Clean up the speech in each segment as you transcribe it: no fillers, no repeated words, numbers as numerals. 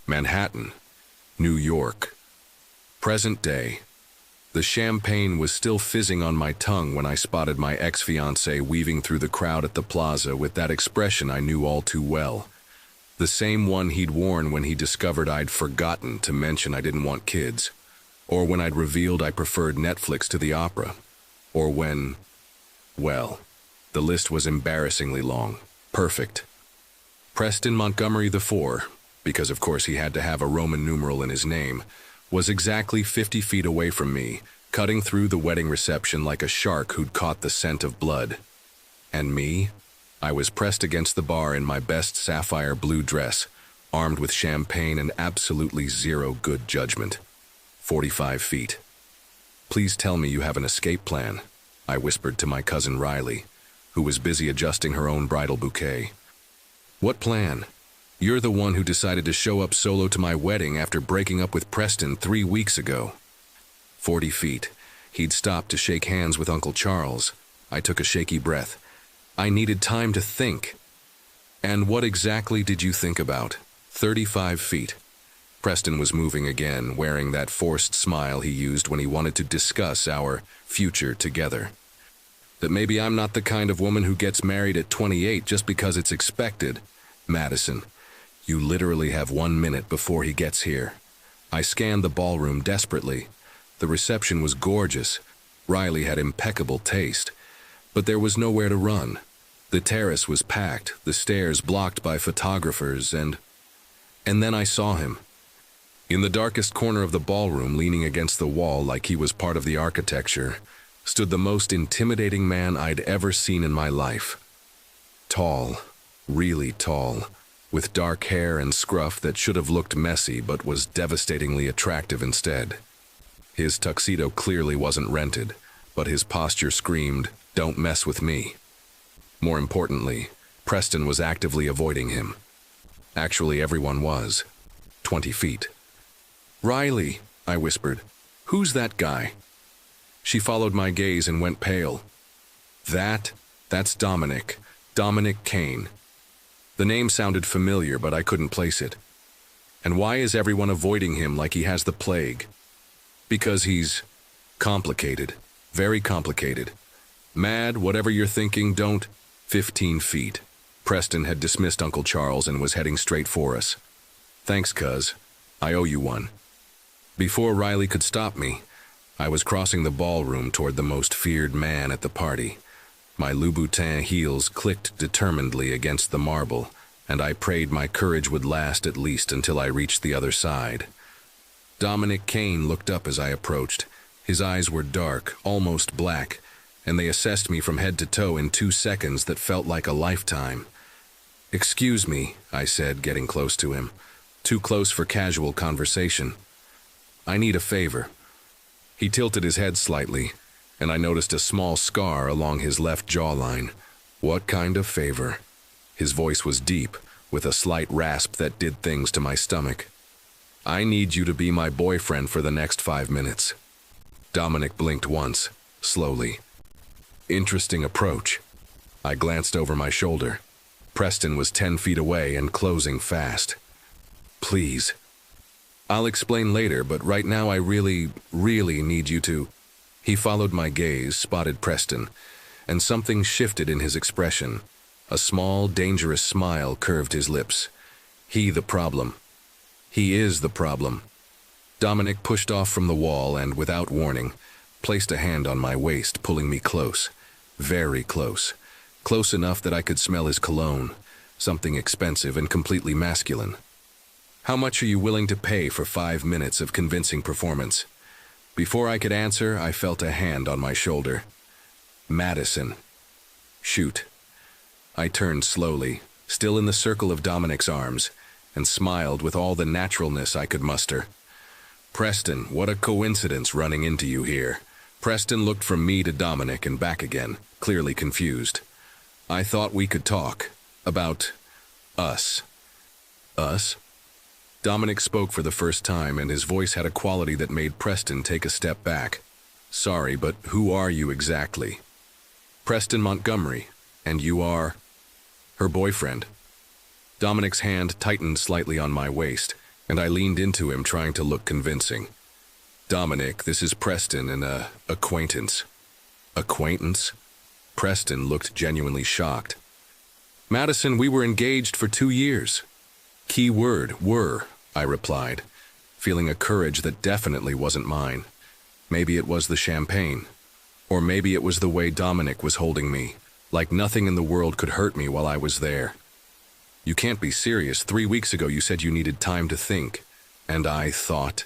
Manhattan, New York. Present day. The champagne was still fizzing on my tongue when I spotted my ex-fiancé weaving through the crowd at the plaza with that expression I knew all too well. The same one he'd worn when he discovered I'd forgotten to mention I didn't want kids, or when I'd revealed I preferred Netflix to the opera, or when, well, the list was embarrassingly long. Perfect. Preston Montgomery IV, because of course he had to have a Roman numeral in his name, was exactly 50 feet away from me, cutting through the wedding reception like a shark who'd caught the scent of blood. And me? I was pressed against the bar in my best sapphire blue dress, armed with champagne and absolutely zero good judgment. 45 feet. Please tell me you have an escape plan, I whispered to my cousin Riley, who was busy adjusting her own bridal bouquet. What plan? You're the one who decided to show up solo to my wedding after breaking up with Preston 3 weeks ago. 40 feet. He'd stopped to shake hands with Uncle Charles. I took a shaky breath. I needed time to think. And what exactly did you think about? 35 feet. Preston was moving again, wearing that forced smile he used when he wanted to discuss our future together. That maybe I'm not the kind of woman who gets married at 28 just because it's expected. Madison, you literally have 1 minute before he gets here. I scanned the ballroom desperately. The reception was gorgeous. Riley had impeccable taste. But there was nowhere to run. The terrace was packed, the stairs blocked by photographers, and then I saw him. In the darkest corner of the ballroom, leaning against the wall like he was part of the architecture, stood the most intimidating man I'd ever seen in my life. Tall, really tall, with dark hair and scruff that should have looked messy but was devastatingly attractive instead. His tuxedo clearly wasn't rented, but his posture screamed, "Don't mess with me." More importantly, Preston was actively avoiding him. Actually, everyone was. 20 feet. "Riley," I whispered. "Who's that guy?" She followed my gaze and went pale. That's Dominic. Dominic Kane. The name sounded familiar, but I couldn't place it. And why is everyone avoiding him like he has the plague? Because he's complicated. Very complicated. Mad, whatever you're thinking, don't. 15 feet. Preston had dismissed Uncle Charles and was heading straight for us. Thanks, cuz. I owe you one. Before Riley could stop me, I was crossing the ballroom toward the most feared man at the party. My Louboutin heels clicked determinedly against the marble, and I prayed my courage would last at least until I reached the other side. Dominic Kane looked up as I approached. His eyes were dark, almost black, and they assessed me from head to toe in 2 seconds that felt like a lifetime. "Excuse me," I said, getting close to him. Too close for casual conversation. "I need a favor." He tilted his head slightly, and I noticed a small scar along his left jawline. "What kind of favor?" His voice was deep, with a slight rasp that did things to my stomach. "I need you to be my boyfriend for the next 5 minutes." Dominic blinked once, slowly. Interesting approach. I glanced over my shoulder. Preston was 10 feet away and closing fast. "Please." "I'll explain later, but right now I really need you to." He followed my gaze, spotted Preston, and something shifted in his expression. A small, dangerous smile curved his lips. "He the problem. He is the problem." Dominic pushed off from the wall and, without warning, placed a hand on my waist, pulling me close. Very close. Close enough that I could smell his cologne, something expensive and completely masculine. "How much are you willing to pay for 5 minutes of convincing performance?" Before I could answer, I felt a hand on my shoulder. "Madison." "Shoot." I turned slowly, still in the circle of Dominic's arms, and smiled with all the naturalness I could muster. "Preston, what a coincidence running into you here." Preston looked from me to Dominic and back again, clearly confused. "I thought we could talk. About us." "Us?" Dominic spoke for the first time, and his voice had a quality that made Preston take a step back. "Sorry, but who are you exactly?" "Preston Montgomery. And you are?" "Her boyfriend." Dominic's hand tightened slightly on my waist. and I leaned into him, trying to look convincing. "Dominic, this is Preston and a acquaintance." "Acquaintance?" Preston looked genuinely shocked. "Madison, we were engaged for 2 years." "Key word, were," I replied, feeling a courage that definitely wasn't mine. Maybe it was the champagne. Or maybe it was the way Dominic was holding me, like nothing in the world could hurt me while I was there. "You can't be serious. 3 weeks ago you said you needed time to think." And I thought.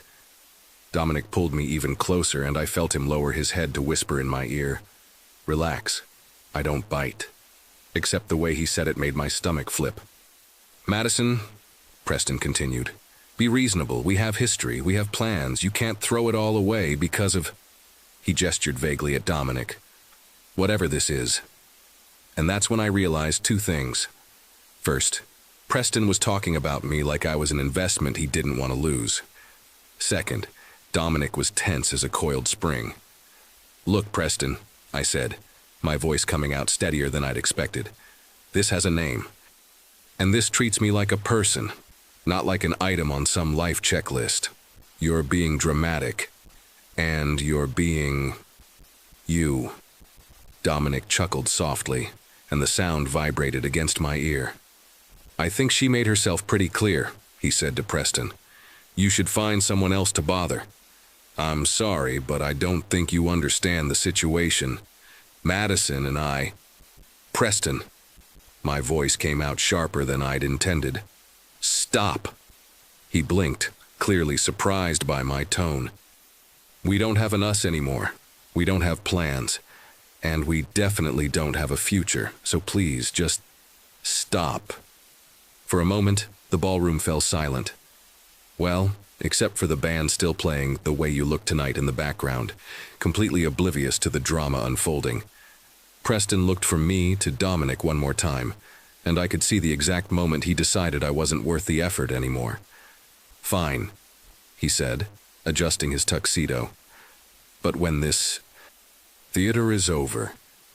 Dominic pulled me even closer, and I felt him lower his head to whisper in my ear, "Relax. I don't bite." Except the way he said it made my stomach flip. "Madison," Preston continued, "be reasonable. We have history. We have plans. You can't throw it all away because of—" He gestured vaguely at Dominic. "Whatever this is." And that's when I realized 2 things. First, Preston was talking about me like I was an investment he didn't want to lose. Second, Dominic was tense as a coiled spring. "Look, Preston," I said, my voice coming out steadier than I'd expected. "This has a name. And this treats me like a person, not like an item on some life checklist. You're being dramatic. And you're being... you." Dominic chuckled softly, and the sound vibrated against my ear. "I think she made herself pretty clear," he said to Preston. "You should find someone else to bother." "I'm sorry, but I don't think you understand the situation. Madison and I—" "Preston." My voice came out sharper than I'd intended. "Stop." He blinked, clearly surprised by my tone. "We don't have an us anymore. We don't have plans. And we definitely don't have a future, so please, just stop." For a moment, the ballroom fell silent. Well, except for the band still playing "The Way You Look Tonight" in the background, completely oblivious to the drama unfolding. Preston looked from me to Dominic one more time, and I could see the exact moment he decided I wasn't worth the effort anymore. "Fine," he said, adjusting his tuxedo. "But when this theater is over,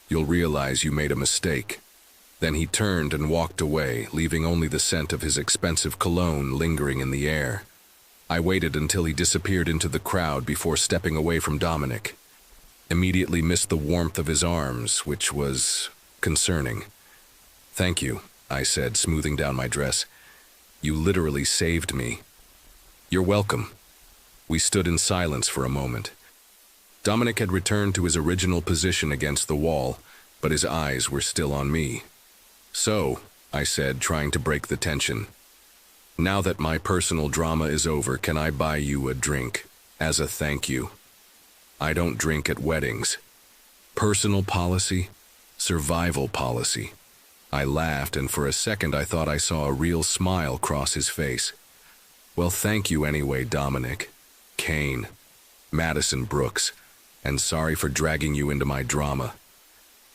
you'll realize you made a mistake." Then he turned and walked away, leaving only the scent of his expensive cologne lingering in the air. I waited until he disappeared into the crowd before stepping away from Dominic. Immediately missed the warmth of his arms, which was concerning. "Thank you," I said, smoothing down my dress. "You literally saved me." "You're welcome." We stood in silence for a moment. Dominic had returned to his original position against the wall, but his eyes were still on me. "So," I said, trying to break the tension, "now that my personal drama is over, can I buy you a drink, as a thank you? I don't drink at weddings." Personal policy? Survival policy. I laughed, and for a second I thought I saw a real smile cross his face. "Well, thank you anyway, Dominic. Kane. Madison Brooks. And sorry for dragging you into my drama.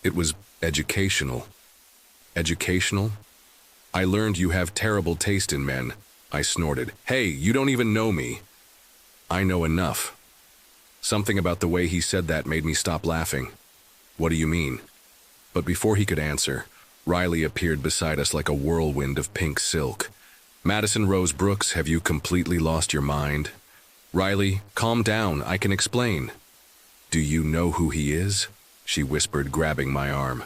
It was educational." "Educational?" "I learned you have terrible taste in men," I snorted. "Hey, you don't even know me." "I know enough." Something about the way he said that made me stop laughing. "What do you mean?" But before he could answer, Riley appeared beside us like a whirlwind of pink silk. "Madison Rose Brooks, have you completely lost your mind?" "Riley, calm down, I can explain." "Do you know who he is?" she whispered, grabbing my arm.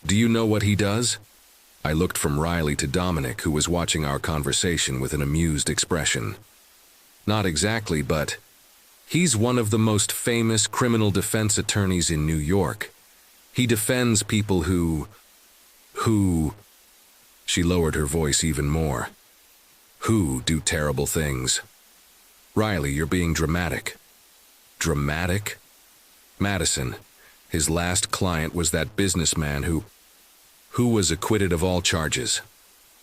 "Do you know what he does?" I looked from Riley to Dominic, who was watching our conversation with an amused expression. "Not exactly, but he's one of the most famous criminal defense attorneys in New York. He defends people who... She lowered her voice even more. "Who do terrible things." "Riley, you're being dramatic." "Dramatic?" "Madison, his last client was that businessman who was acquitted of all charges,"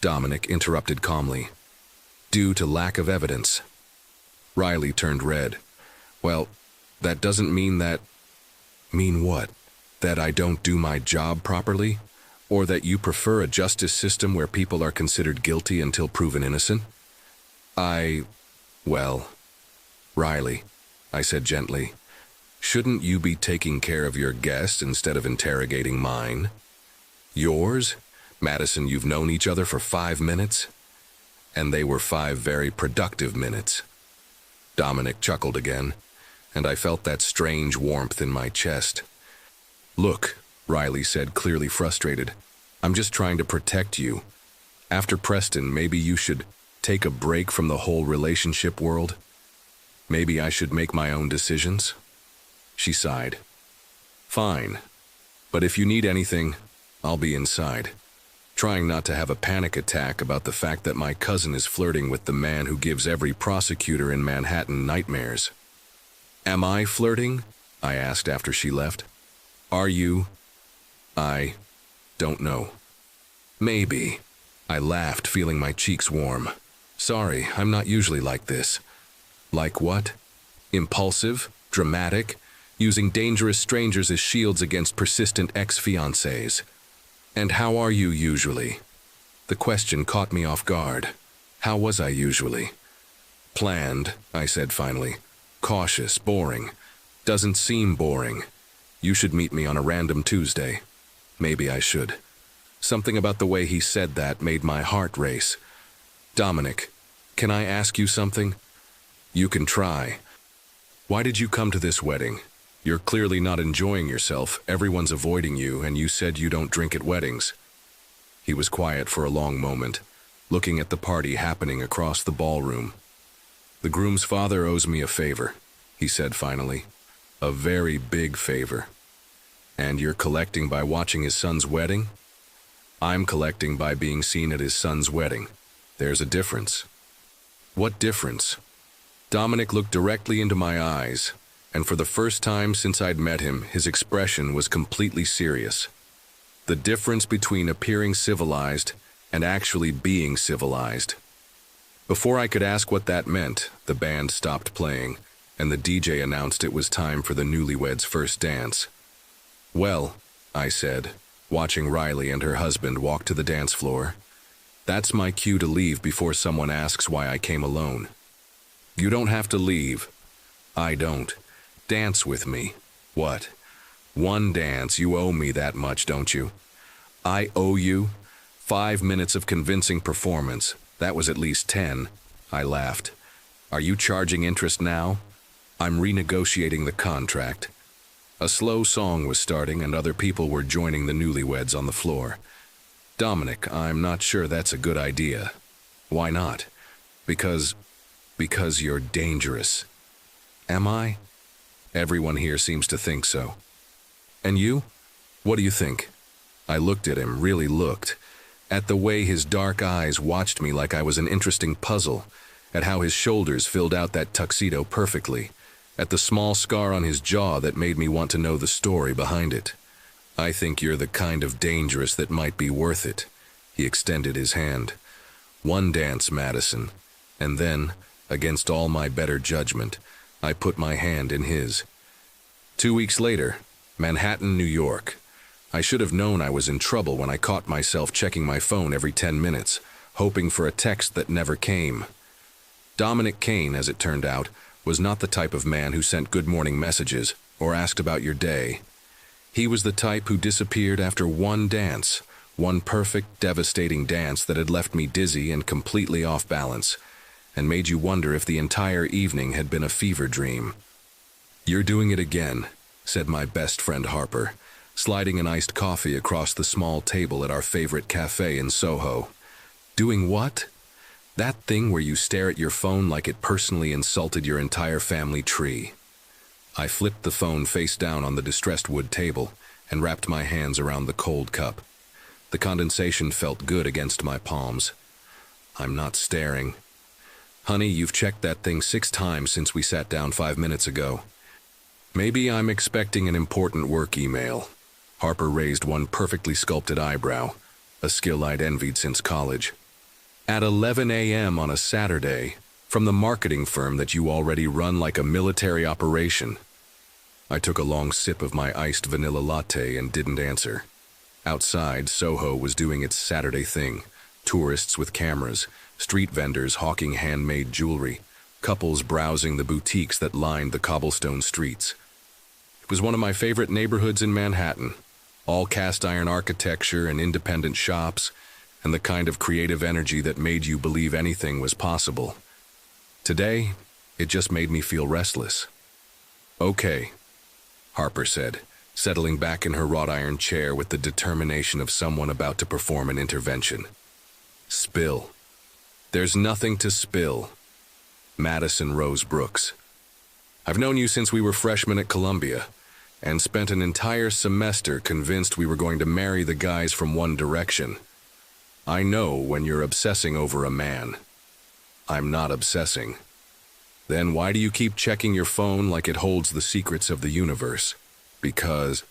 Dominic interrupted calmly, "due to lack of evidence." Riley turned red. "Well, that doesn't mean that—" "Mean what? That I don't do my job properly? Or that you prefer a justice system where people are considered guilty until proven innocent?" Well, Riley," I said gently, "shouldn't you be taking care of your guest instead of interrogating mine?" "Yours? Madison, you've known each other for 5 minutes?" And they were 5 very productive minutes. Dominic chuckled again, and I felt that strange warmth in my chest. "Look," Riley said, clearly frustrated, "I'm just trying to protect you. After Preston, maybe you should take a break from the whole relationship world. Maybe I should make my own decisions." She sighed. "Fine. But if you need anything, I'll be inside," trying not to have a panic attack about the fact that my cousin is flirting with the man who gives every prosecutor in Manhattan nightmares. "Am I flirting?" I asked after she left. "Are you?" "I don't know." "Maybe." I laughed, feeling my cheeks warm. "Sorry, I'm not usually like this." "Like what?" "Impulsive, dramatic, using dangerous strangers as shields against persistent ex-fiancés." "And how are you usually?" The question caught me off guard. How was I usually? "Planned," I said finally. "Cautious, boring. Doesn't seem boring. You should meet me on a random Tuesday." Maybe I should. Something about the way he said that made my heart race. "Dominic, can I ask you something?" "You can try." "Why did you come to this wedding? You're clearly not enjoying yourself, everyone's avoiding you, and you said you don't drink at weddings." He was quiet for a long moment, looking at the party happening across the ballroom. "The groom's father owes me a favor," he said finally. "A very big favor." "And you're collecting by watching his son's wedding?" "I'm collecting by being seen at his son's wedding. There's a difference." "What difference?" Dominic looked directly into my eyes, and for the first time since I'd met him, his expression was completely serious. The difference between appearing civilized and actually being civilized. Before I could ask what that meant, the band stopped playing, and the DJ announced it was time for the newlyweds' first dance. "Well," I said, watching Riley and her husband walk to the dance floor, "that's my cue to leave before someone asks why I came alone." "You don't have to leave." "I don't. Dance with me." "What?" "One dance. You owe me that much, don't you?" "I owe you?" 5 minutes of convincing performance. That was at least 10. I laughed. "Are you charging interest now?" "I'm renegotiating the contract." A slow song was starting and other people were joining the newlyweds on the floor. "Dominic, I'm not sure that's a good idea." "Why not?" Because you're dangerous." "Am I?" "Everyone here seems to think so." "And you? What do you think?" I looked at him, really looked, at the way his dark eyes watched me like I was an interesting puzzle, at how his shoulders filled out that tuxedo perfectly, at the small scar on his jaw that made me want to know the story behind it. "I think you're the kind of dangerous that might be worth it." He extended his hand. "One dance, Madison." And then, against all my better judgment, I put my hand in his. 2 weeks later, Manhattan, New York. I should have known I was in trouble when I caught myself checking my phone every 10 minutes, hoping for a text that never came. Dominic Kane, as it turned out, was not the type of man who sent good morning messages or asked about your day. He was the type who disappeared after one dance, one perfect, devastating dance that had left me dizzy and completely off balance, and made you wonder if the entire evening had been a fever dream. "You're doing it again," said my best friend Harper, sliding an iced coffee across the small table at our favorite cafe in Soho. "Doing what?" "That thing where you stare at your phone like it personally insulted your entire family tree." I flipped the phone face down on the distressed wood table and wrapped my hands around the cold cup. The condensation felt good against my palms. "I'm not staring." "Honey, you've checked that thing 6 times since we sat down 5 minutes ago." "Maybe I'm expecting an important work email." Harper raised one perfectly sculpted eyebrow, a skill I'd envied since college. "At 11 a.m. on a Saturday, from the marketing firm that you already run like a military operation." I took a long sip of my iced vanilla latte and didn't answer. Outside, Soho was doing its Saturday thing. Tourists with cameras, street vendors hawking handmade jewelry, couples browsing the boutiques that lined the cobblestone streets. It was one of my favorite neighborhoods in Manhattan, all cast iron architecture and independent shops, and the kind of creative energy that made you believe anything was possible. Today, it just made me feel restless. "Okay," Harper said, settling back in her wrought iron chair with the determination of someone about to perform an intervention. "Spill." "There's nothing to spill." Madison Rose Brooks. "I've known you since we were freshmen at Columbia, and spent an entire semester convinced we were going to marry the guys from One Direction. I know when you're obsessing over a man." "I'm not obsessing." "Then why do you keep checking your phone like it holds the secrets of the universe?" Because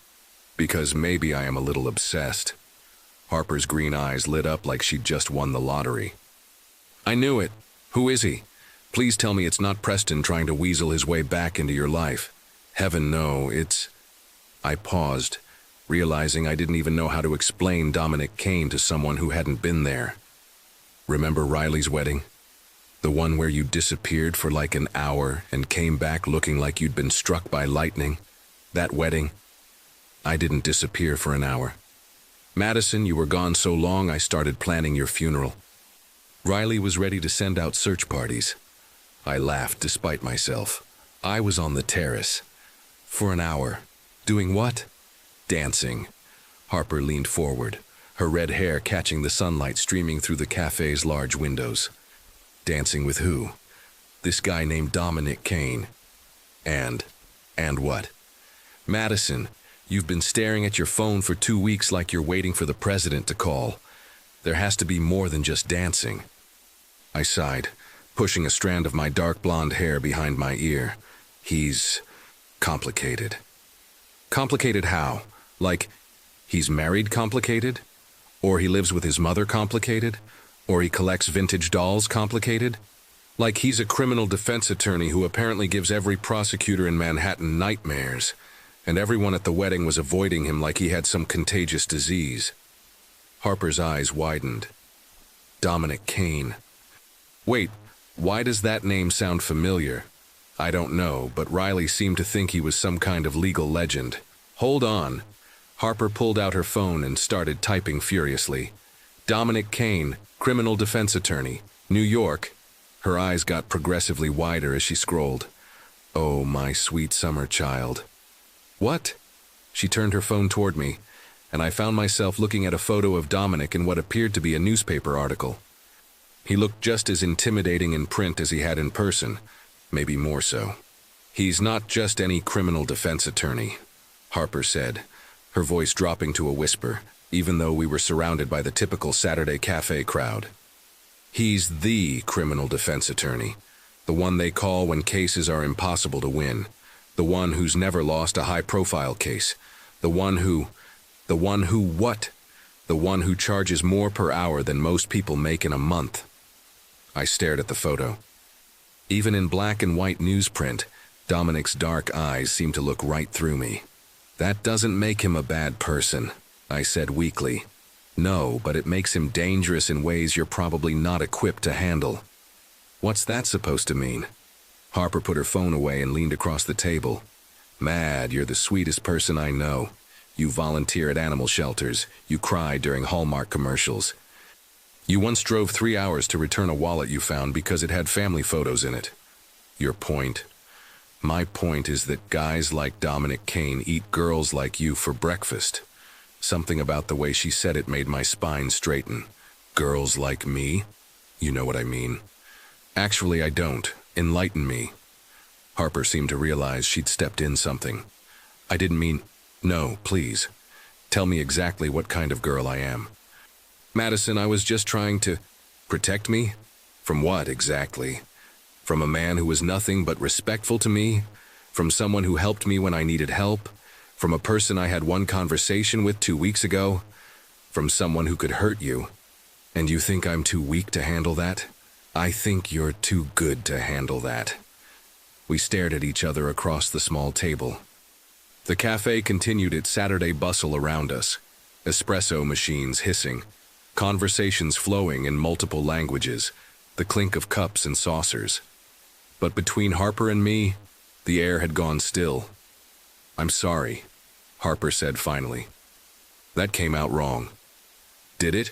maybe I am a little obsessed." Harper's green eyes lit up like she'd just won the lottery. "I knew it. Who is he? Please tell me it's not Preston trying to weasel his way back into your life." "Heaven, no, it's—" I paused, realizing I didn't even know how to explain Dominic Kane to someone who hadn't been there. "Remember Riley's wedding? The one where you disappeared for like an hour and came back looking like you'd been struck by lightning? That wedding?" "I didn't disappear for an hour. Madison, you were gone so long I started planning your funeral. Riley was ready to send out search parties." I laughed despite myself. "I was on the terrace. For an hour. Doing what?" "Dancing." Harper leaned forward, her red hair catching the sunlight streaming through the cafe's large windows. "Dancing with who?" "This guy named Dominic Kane." And what?" "Madison, you've been staring at your phone for 2 weeks like you're waiting for the president to call. There has to be more than just dancing." I sighed, pushing a strand of my dark blonde hair behind my ear. "He's complicated." "Complicated how? Like, he's married complicated? Or he lives with his mother complicated? Or he collects vintage dolls complicated? Like he's a criminal defense attorney who apparently gives every prosecutor in Manhattan nightmares, and everyone at the wedding was avoiding him like he had some contagious disease." Harper's eyes widened. "Dominic Kane. Wait, why does that name sound familiar?" "I don't know, but Riley seemed to think he was some kind of legal legend." "Hold on." Harper pulled out her phone and started typing furiously. "Dominic Kane, criminal defense attorney, New York." Her eyes got progressively wider as she scrolled. "Oh, my sweet summer child." "What?" She turned her phone toward me, and I found myself looking at a photo of Dominic in what appeared to be a newspaper article. He looked just as intimidating in print as he had in person, maybe more so. "He's not just any criminal defense attorney," Harper said, her voice dropping to a whisper, even though we were surrounded by the typical Saturday cafe crowd. "He's the criminal defense attorney, the one they call when cases are impossible to win, the one who's never lost a high-profile case, the one who what? The one who charges more per hour than most people make in a month." I stared at the photo. Even in black and white newsprint, Dominic's dark eyes seemed to look right through me. "That doesn't make him a bad person," I said weakly. "No, but it makes him dangerous in ways you're probably not equipped to handle." "What's that supposed to mean?" Harper put her phone away and leaned across the table. "Mad, you're the sweetest person I know. You volunteer at animal shelters. You cry during Hallmark commercials. You once drove 3 hours to return a wallet you found because it had family photos in it. Your point? My point is that guys like Dominic Kane eat girls like you for breakfast." Something about the way she said it made my spine straighten. "Girls like me? You know what I mean." "Actually, I don't. Enlighten me." Harper seemed to realize she'd stepped in something. "I didn't mean—" "No, please. Tell me exactly what kind of girl I am." "Madison, I was just trying to—" "Protect me? From what, exactly? From a man who was nothing but respectful to me? From someone who helped me when I needed help? From a person I had one conversation with 2 weeks ago? From someone who could hurt you? And you think I'm too weak to handle that? I think you're too good to handle that." We stared at each other across the small table. The cafe continued its Saturday bustle around us, espresso machines hissing, conversations flowing in multiple languages, the clink of cups and saucers. But between Harper and me, the air had gone still. "I'm sorry," Harper said finally. "That came out wrong." "Did it?"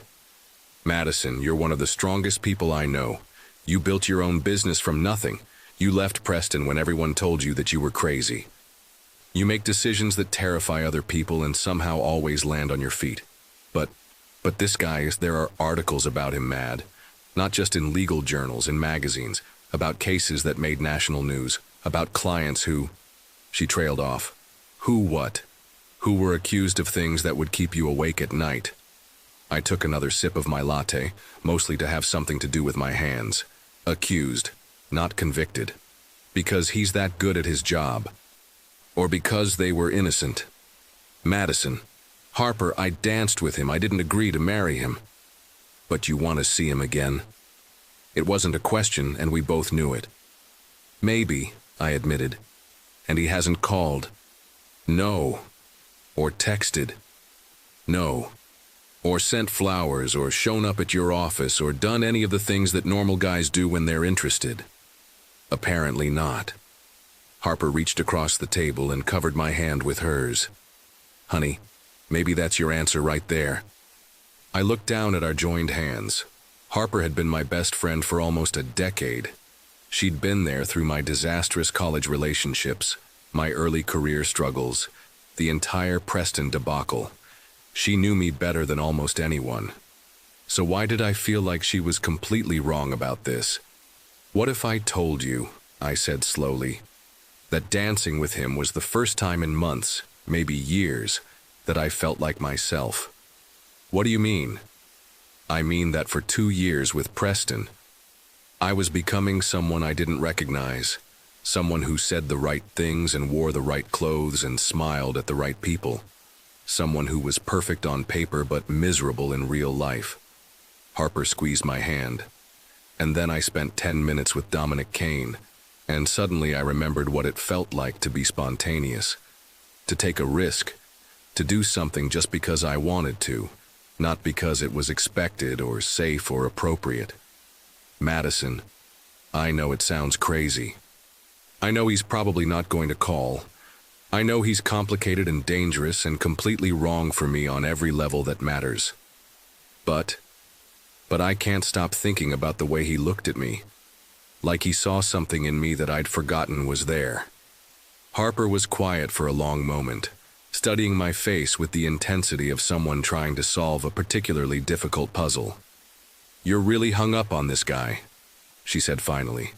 Madison, you're one of the strongest people I know. You built your own business from nothing. You left Preston when everyone told you that you were crazy. You make decisions that terrify other people and somehow always land on your feet. But this guy, there are articles about him, Mad. Not just in legal journals, in magazines, about cases that made national news, about clients who... She trailed off. Who what? Who were accused of things that would keep you awake at night. I took another sip of my latte, mostly to have something to do with my hands. Accused, not convicted. Because he's that good at his job. Or because they were innocent. Madison. Harper, I danced with him. I didn't agree to marry him. But you want to see him again? It wasn't a question, and we both knew it. Maybe, I admitted. And he hasn't called. No. Or texted. No. Or sent flowers, or shown up at your office, or done any of the things that normal guys do when they're interested. Apparently not. Harper reached across the table and covered my hand with hers. Honey, maybe that's your answer right there. I looked down at our joined hands. Harper had been my best friend for almost a decade. She'd been there through my disastrous college relationships, my early career struggles, the entire Preston debacle. She knew me better than almost anyone. So why did I feel like she was completely wrong about this? What if I told you, I said slowly, that dancing with him was the first time in months, maybe years, that I felt like myself? What do you mean? I mean that for 2 years with Preston, I was becoming someone I didn't recognize, someone who said the right things and wore the right clothes and smiled at the right people, someone who was perfect on paper but miserable in real life. Harper squeezed my hand. And then I spent 10 minutes with Dominic Kane, and suddenly I remembered what it felt like to be spontaneous, to take a risk, to do something just because I wanted to, not because it was expected or safe or appropriate. Madison, I know it sounds crazy. I know he's probably not going to call. I know he's complicated and dangerous and completely wrong for me on every level that matters. But I can't stop thinking about the way he looked at me, like he saw something in me that I'd forgotten was there. Harper was quiet for a long moment, studying my face with the intensity of someone trying to solve a particularly difficult puzzle. You're really hung up on this guy, she said finally.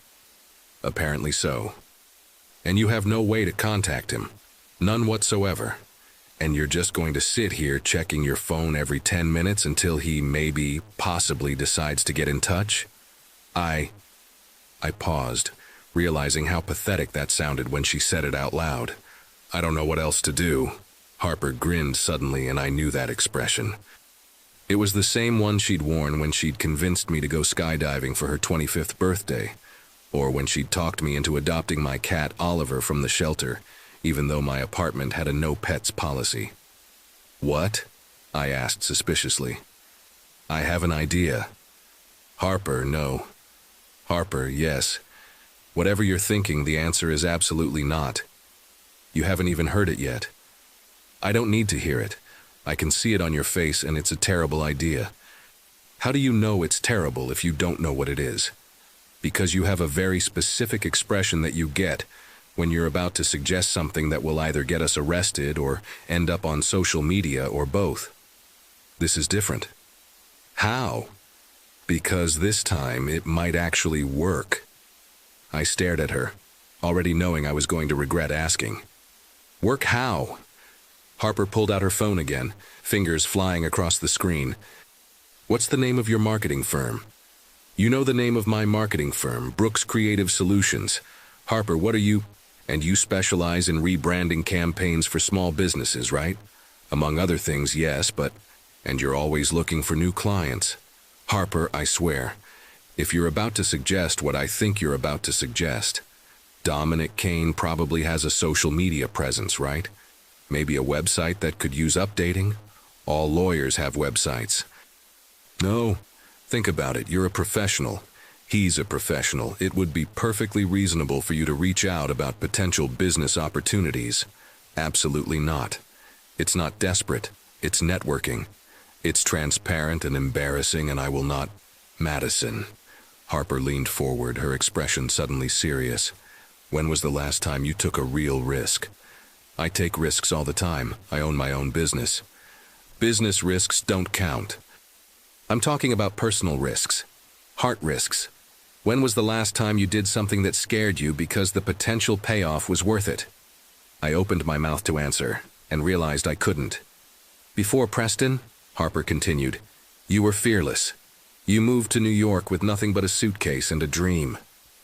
Apparently so. And you have no way to contact him, none whatsoever. And you're just going to sit here checking your phone every 10 minutes until he maybe, possibly decides to get in touch? I paused, realizing how pathetic that sounded when she said it out loud. I don't know what else to do. Harper grinned suddenly, and I knew that expression. It was the same one she'd worn when she'd convinced me to go skydiving for her 25th birthday, or when she'd talked me into adopting my cat Oliver from the shelter, even though my apartment had a no-pets policy. What? I asked suspiciously. I have an idea. Harper, no. Harper, yes. Whatever you're thinking, the answer is absolutely not. You haven't even heard it yet. I don't need to hear it. I can see it on your face, and it's a terrible idea. How do you know it's terrible if you don't know what it is? Because you have a very specific expression that you get when you're about to suggest something that will either get us arrested or end up on social media or both. This is different. How? Because this time it might actually work. I stared at her, already knowing I was going to regret asking. Work how? Harper pulled out her phone again, fingers flying across the screen. What's the name of your marketing firm? You know the name of my marketing firm, Brooks Creative Solutions. Harper, what are you? And you specialize in rebranding campaigns for small businesses, right? Among other things, yes, and you're always looking for new clients. Harper, I swear, if you're about to suggest what I think you're about to suggest, Dominic Kane probably has a social media presence, right? Maybe a website that could use updating? All lawyers have websites. No, think about it. You're a professional. He's a professional. It would be perfectly reasonable for you to reach out about potential business opportunities. Absolutely not. It's not desperate. It's networking. It's transparent and embarrassing, and I will not... Madison. Harper leaned forward, her expression suddenly serious. When was the last time you took a real risk? I take risks all the time. I own my own business. Business risks don't count. I'm talking about personal risks. Heart risks. When was the last time you did something that scared you because the potential payoff was worth it? I opened my mouth to answer, and realized I couldn't. Before Preston, Harper continued, you were fearless. You moved to New York with nothing but a suitcase and a dream.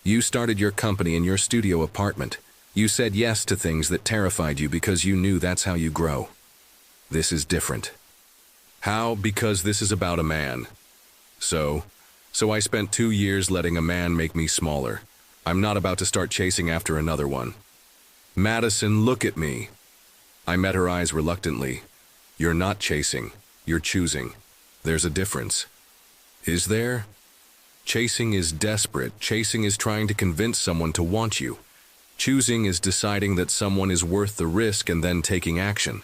You started your company in your studio apartment. You said yes to things that terrified you because you knew that's how you grow. This is different. How? Because this is about a man. So I spent 2 years letting a man make me smaller. I'm not about to start chasing after another one. Madison, look at me. I met her eyes reluctantly. You're not chasing. You're choosing. There's a difference. Is there? Chasing is desperate. Chasing is trying to convince someone to want you. Choosing is deciding that someone is worth the risk and then taking action.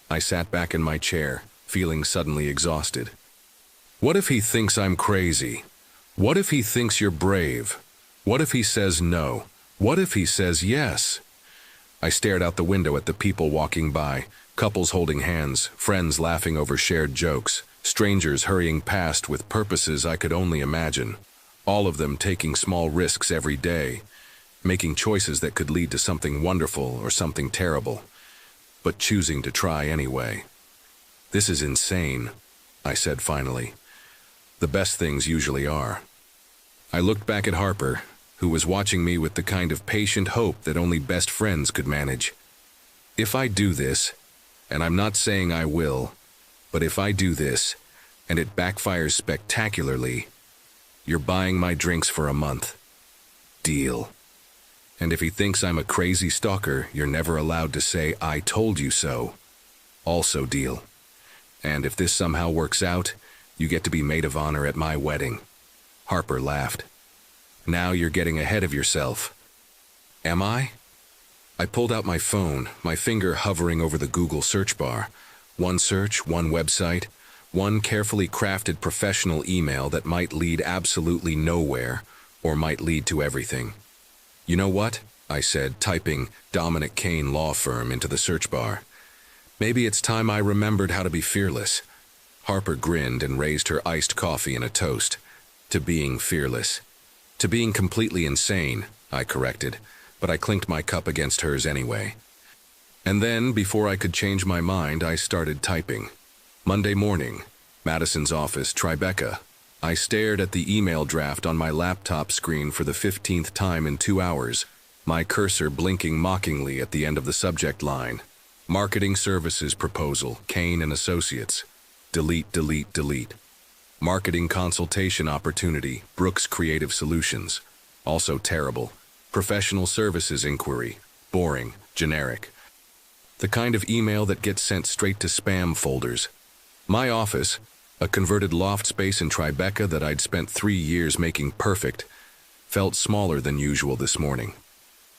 I sat back in my chair, feeling suddenly exhausted. What if he thinks I'm crazy? What if he thinks you're brave? What if he says no? What if he says yes? I stared out the window at the people walking by, couples holding hands, friends laughing over shared jokes, strangers hurrying past with purposes I could only imagine, all of them taking small risks every day, making choices that could lead to something wonderful or something terrible, but choosing to try anyway. This is insane, I said finally. The best things usually are. I looked back at Harper, who was watching me with the kind of patient hope that only best friends could manage. If I do this, and I'm not saying I will, but if I do this, and it backfires spectacularly, you're buying my drinks for a month. Deal. And if he thinks I'm a crazy stalker, you're never allowed to say, I told you so. Also deal. And if this somehow works out, you get to be maid of honor at my wedding. Harper laughed. Now you're getting ahead of yourself. Am I? I pulled out my phone, my finger hovering over the Google search bar. One search, one website, one carefully crafted professional email that might lead absolutely nowhere, or might lead to everything. You know what? I said, typing Dominic Kane Law Firm into the search bar. Maybe it's time I remembered how to be fearless. Harper grinned and raised her iced coffee in a toast. To being fearless. To being completely insane, I corrected, but I clinked my cup against hers anyway. And then, before I could change my mind, I started typing. Monday morning, Madison's office, Tribeca. I stared at the email draft on my laptop screen for the 15th time in 2 hours, my cursor blinking mockingly at the end of the subject line. Marketing Services Proposal, Kane and Associates. Delete, delete, delete. Marketing Consultation Opportunity, Brooks Creative Solutions. Also terrible. Professional Services Inquiry. Boring, generic. The kind of email that gets sent straight to spam folders. My office, a converted loft space in Tribeca that I'd spent 3 years making perfect, felt smaller than usual this morning.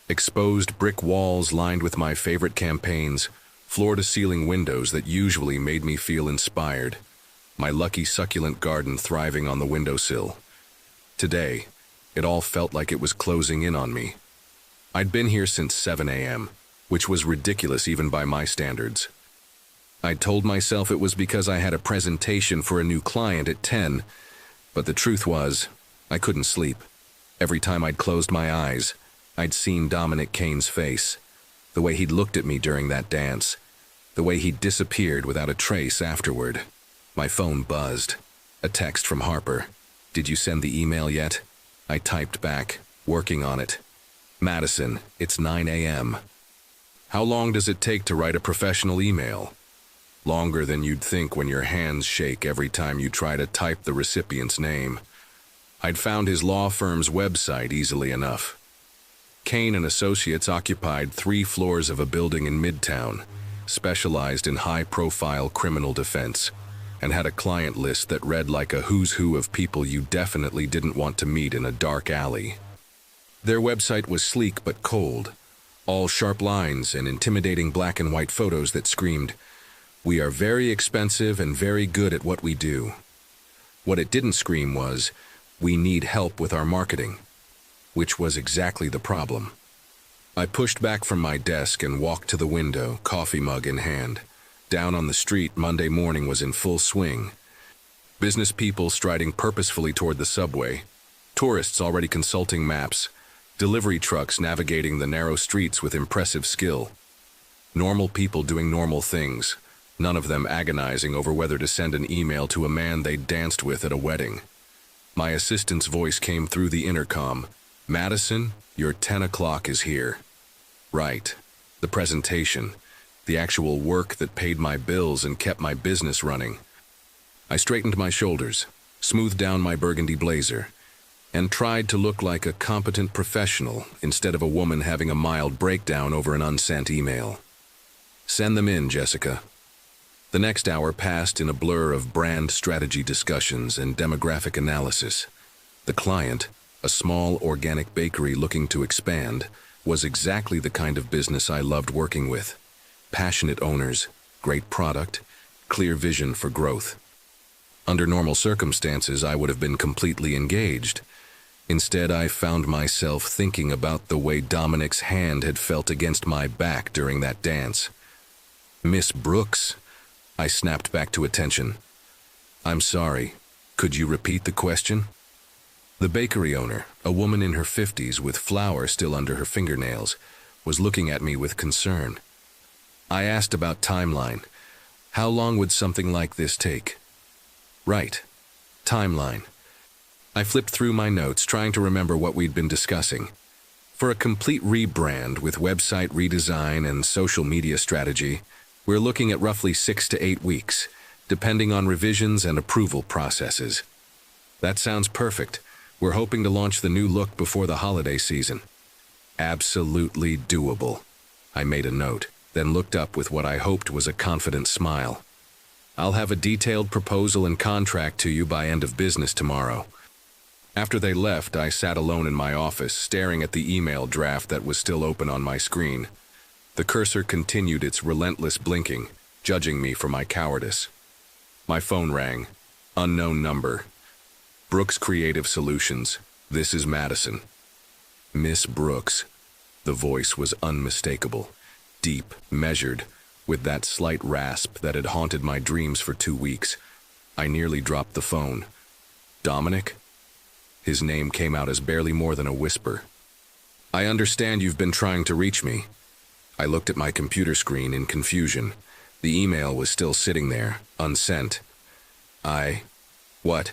Exposed brick walls lined with my favorite campaigns, floor-to-ceiling windows that usually made me feel inspired, my lucky succulent garden thriving on the windowsill. Today, it all felt like it was closing in on me. I'd been here since 7 a.m., which was ridiculous even by my standards. I'd told myself it was because I had a presentation for a new client at 10, but the truth was, I couldn't sleep. Every time I'd closed my eyes, I'd seen Dominic Kane's face, the way he'd looked at me during that dance, the way he'd disappeared without a trace afterward. My phone buzzed. A text from Harper. Did you send the email yet? I typed back, working on it. Madison, it's 9 a.m. How long does it take to write a professional email? Longer than you'd think when your hands shake every time you try to type the recipient's name. I'd found his law firm's website easily enough. Kane and Associates occupied 3 floors of a building in Midtown, specialized in high-profile criminal defense, and had a client list that read like a who's who of people you definitely didn't want to meet in a dark alley. Their website was sleek but cold, all sharp lines and intimidating black and white photos that screamed, We are very expensive and very good at what we do. What it didn't scream was, we need help with our marketing, which was exactly the problem. I pushed back from my desk and walked to the window, coffee mug in hand. Down on the street, Monday morning was in full swing. Business people striding purposefully toward the subway, tourists already consulting maps, delivery trucks navigating the narrow streets with impressive skill. Normal people doing normal things, none of them agonizing over whether to send an email to a man they'd danced with at a wedding. My assistant's voice came through the intercom. "Madison, your 10 o'clock is here." Right. The presentation. The actual work that paid my bills and kept my business running. I straightened my shoulders, smoothed down my burgundy blazer, and tried to look like a competent professional instead of a woman having a mild breakdown over an unsent email. "Send them in, Jessica." The next hour passed in a blur of brand strategy discussions and demographic analysis. The client, a small organic bakery looking to expand, was exactly the kind of business I loved working with. Passionate owners, great product, clear vision for growth. Under normal circumstances, I would have been completely engaged. Instead, I found myself thinking about the way Dominic's hand had felt against my back during that dance. "Miss Brooks," I snapped back to attention. "I'm sorry. Could you repeat the question?" The bakery owner, a woman in her 50s with flour still under her fingernails, was looking at me with concern. I asked about timeline. How long would something like this take? Right. Timeline. I flipped through my notes, trying to remember what we'd been discussing. For a complete rebrand with website redesign and social media strategy, we're looking at roughly 6 to 8 weeks, depending on revisions and approval processes. That sounds perfect. We're hoping to launch the new look before the holiday season. Absolutely doable. I made a note, then looked up with what I hoped was a confident smile. "I'll have a detailed proposal and contract to you by end of business tomorrow." After they left, I sat alone in my office, staring at the email draft that was still open on my screen. The cursor continued its relentless blinking, judging me for my cowardice. My phone rang. Unknown number. "Brooks Creative Solutions. This is Madison." "Miss Brooks." The voice was unmistakable, deep, measured, with that slight rasp that had haunted my dreams for 2 weeks. I nearly dropped the phone. "Dominic?" His name came out as barely more than a whisper. "I understand you've been trying to reach me." I looked at my computer screen in confusion. The email was still sitting there, unsent. What?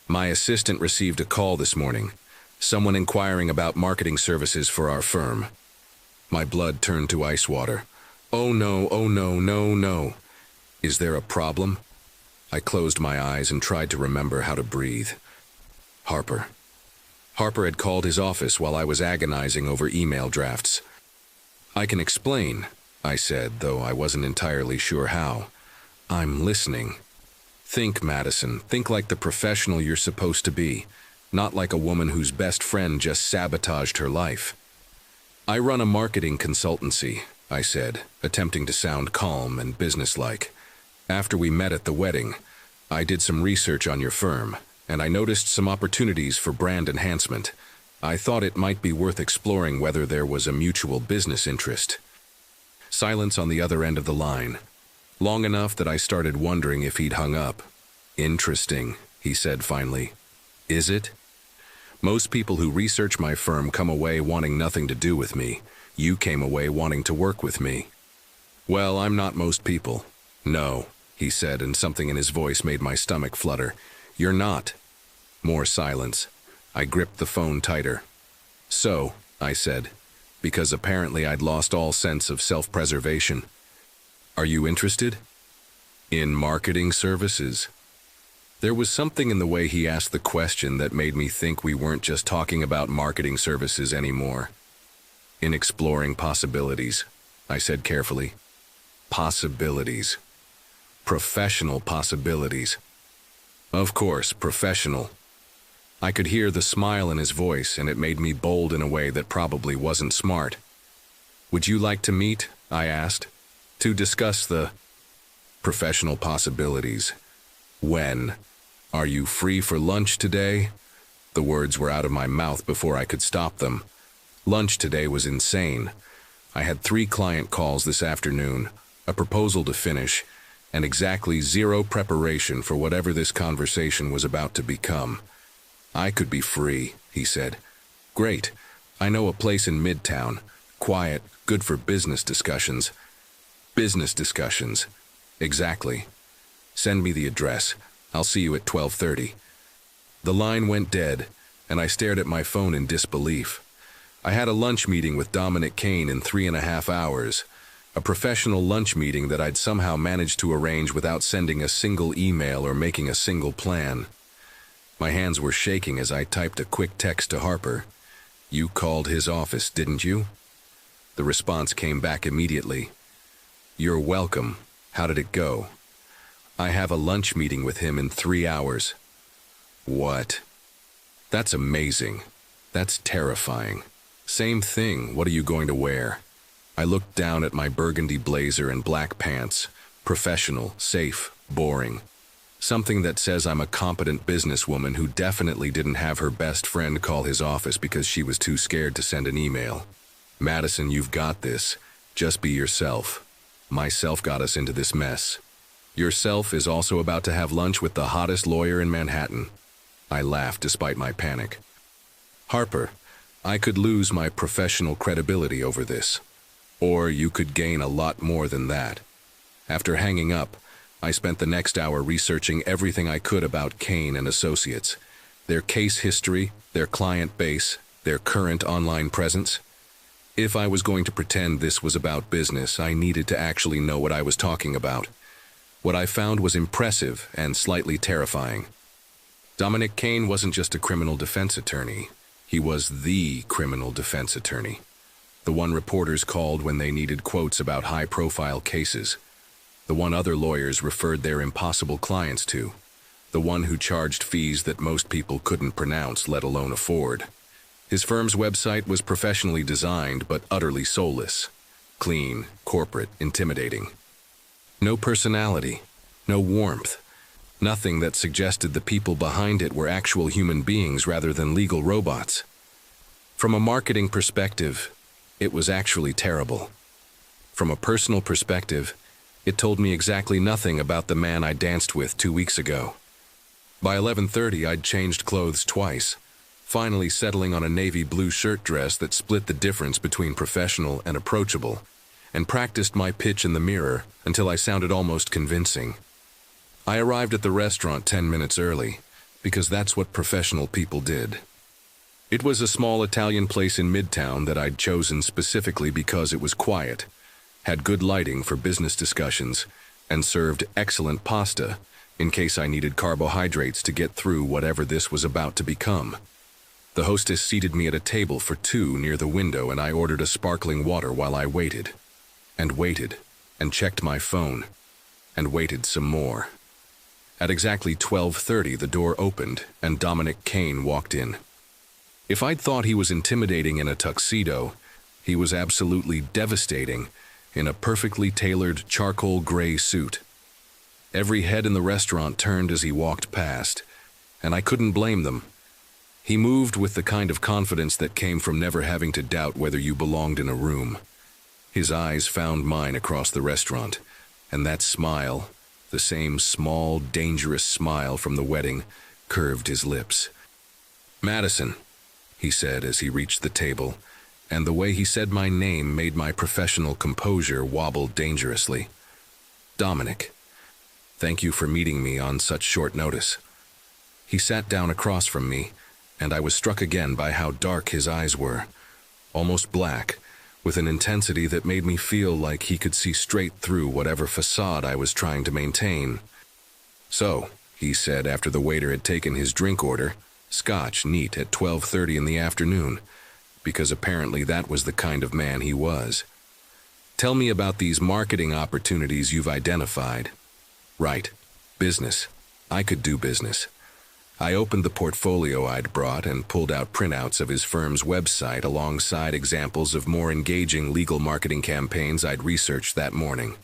"My assistant received a call this morning. Someone inquiring about marketing services for our firm." My blood turned to ice water. Oh no, no. Is there a problem? I closed my eyes and tried to remember how to breathe. Harper. Harper had called his office while I was agonizing over email drafts. "I can explain," I said, though I wasn't entirely sure how. "I'm listening." "Think, Madison. Think like the professional you're supposed to be, not like a woman whose best friend just sabotaged her life." "I run a marketing consultancy," I said, attempting to sound calm and businesslike. "After we met at the wedding, I did some research on your firm, and I noticed some opportunities for brand enhancement. I thought it might be worth exploring whether there was a mutual business interest." Silence on the other end of the line, long enough that I started wondering if he'd hung up. "Interesting," he said finally. "Is it? Most people who research my firm come away wanting nothing to do with me. You came away wanting to work with me." "Well, I'm not most people." "No," he said, and something in his voice made my stomach flutter. "You're not." More silence. I gripped the phone tighter. "So," I said, because apparently I'd lost all sense of self-preservation. "Are you interested?" "In marketing services?" There was something in the way he asked the question that made me think we weren't just talking about marketing services anymore. "In exploring possibilities," I said carefully. "Possibilities. Professional possibilities." "Of course, professional." I could hear the smile in his voice, and it made me bold in a way that probably wasn't smart. "Would you like to meet?" I asked. "To discuss the..." professional possibilities. When? Are you free for lunch today? The words were out of my mouth before I could stop them. Lunch today was insane. I had 3 client calls this afternoon, a proposal to finish, and exactly 0 preparation for whatever this conversation was about to become. I could be free, he said. Great. I know a place in Midtown. Quiet, good for business discussions. Business discussions. Exactly. Send me the address. I'll see you at 12:30. The line went dead, and I stared at my phone in disbelief. I had a lunch meeting with Dominic Kane in 3.5 hours. A professional lunch meeting that I'd somehow managed to arrange without sending a single email or making a single plan. My hands were shaking as I typed a quick text to Harper. You called his office, didn't you? The response came back immediately. You're welcome. How did it go? I have a lunch meeting with him in 3 hours. What? That's amazing. That's terrifying. Same thing, what are you going to wear? I looked down at my burgundy blazer and black pants. Professional, safe, boring. Something that says I'm a competent businesswoman who definitely didn't have her best friend call his office because she was too scared to send an email. Madison, you've got this. Just be yourself. Myself got us into this mess. Yourself is also about to have lunch with the hottest lawyer in Manhattan. I laughed despite my panic. Harper, I could lose my professional credibility over this. Or you could gain a lot more than that. After hanging up, I spent the next hour researching everything I could about Kane and Associates, their case history, their client base, their current online presence. If I was going to pretend this was about business, I needed to actually know what I was talking about. What I found was impressive and slightly terrifying. Dominic Kane wasn't just a criminal defense attorney. He was the criminal defense attorney. The one reporters called when they needed quotes about high-profile cases. The one other lawyers referred their impossible clients to. The one who charged fees that most people couldn't pronounce, let alone afford. His firm's website was professionally designed but utterly soulless. Clean, corporate, intimidating. No personality, no warmth. Nothing that suggested the people behind it were actual human beings rather than legal robots. From a marketing perspective, it was actually terrible. From a personal perspective, it told me exactly nothing about the man I danced with 2 weeks ago. By 11:30, I'd changed clothes twice, finally settling on a navy blue shirt dress that split the difference between professional and approachable, and practiced my pitch in the mirror until I sounded almost convincing. I arrived at the restaurant 10 minutes early, because that's what professional people did. It was a small Italian place in Midtown that I'd chosen specifically because it was quiet, had good lighting for business discussions, and served excellent pasta in case I needed carbohydrates to get through whatever this was about to become. The hostess seated me at a table for 2 near the window, and I ordered a sparkling water while I waited, and checked my phone, and waited some more. At exactly 12:30, the door opened, and Dominic Kane walked in. If I'd thought he was intimidating in a tuxedo, he was absolutely devastating in a perfectly tailored charcoal gray suit. Every head in the restaurant turned as he walked past, and I couldn't blame them. He moved with the kind of confidence that came from never having to doubt whether you belonged in a room. His eyes found mine across the restaurant, and that smile, the same small, dangerous smile from the wedding, curved his lips. Madison, he said as he reached the table, and the way he said my name made my professional composure wobble dangerously. Dominic, thank you for meeting me on such short notice. He sat down across from me, and I was struck again by how dark his eyes were, almost black, with an intensity that made me feel like he could see straight through whatever facade I was trying to maintain. So, he said after the waiter had taken his drink order, scotch neat at 12:30 in the afternoon, because apparently that was the kind of man he was. Tell me about these marketing opportunities you've identified. Right, business. I could do business. I opened the portfolio I'd brought and pulled out printouts of his firm's website alongside examples of more engaging legal marketing campaigns I'd researched that morning.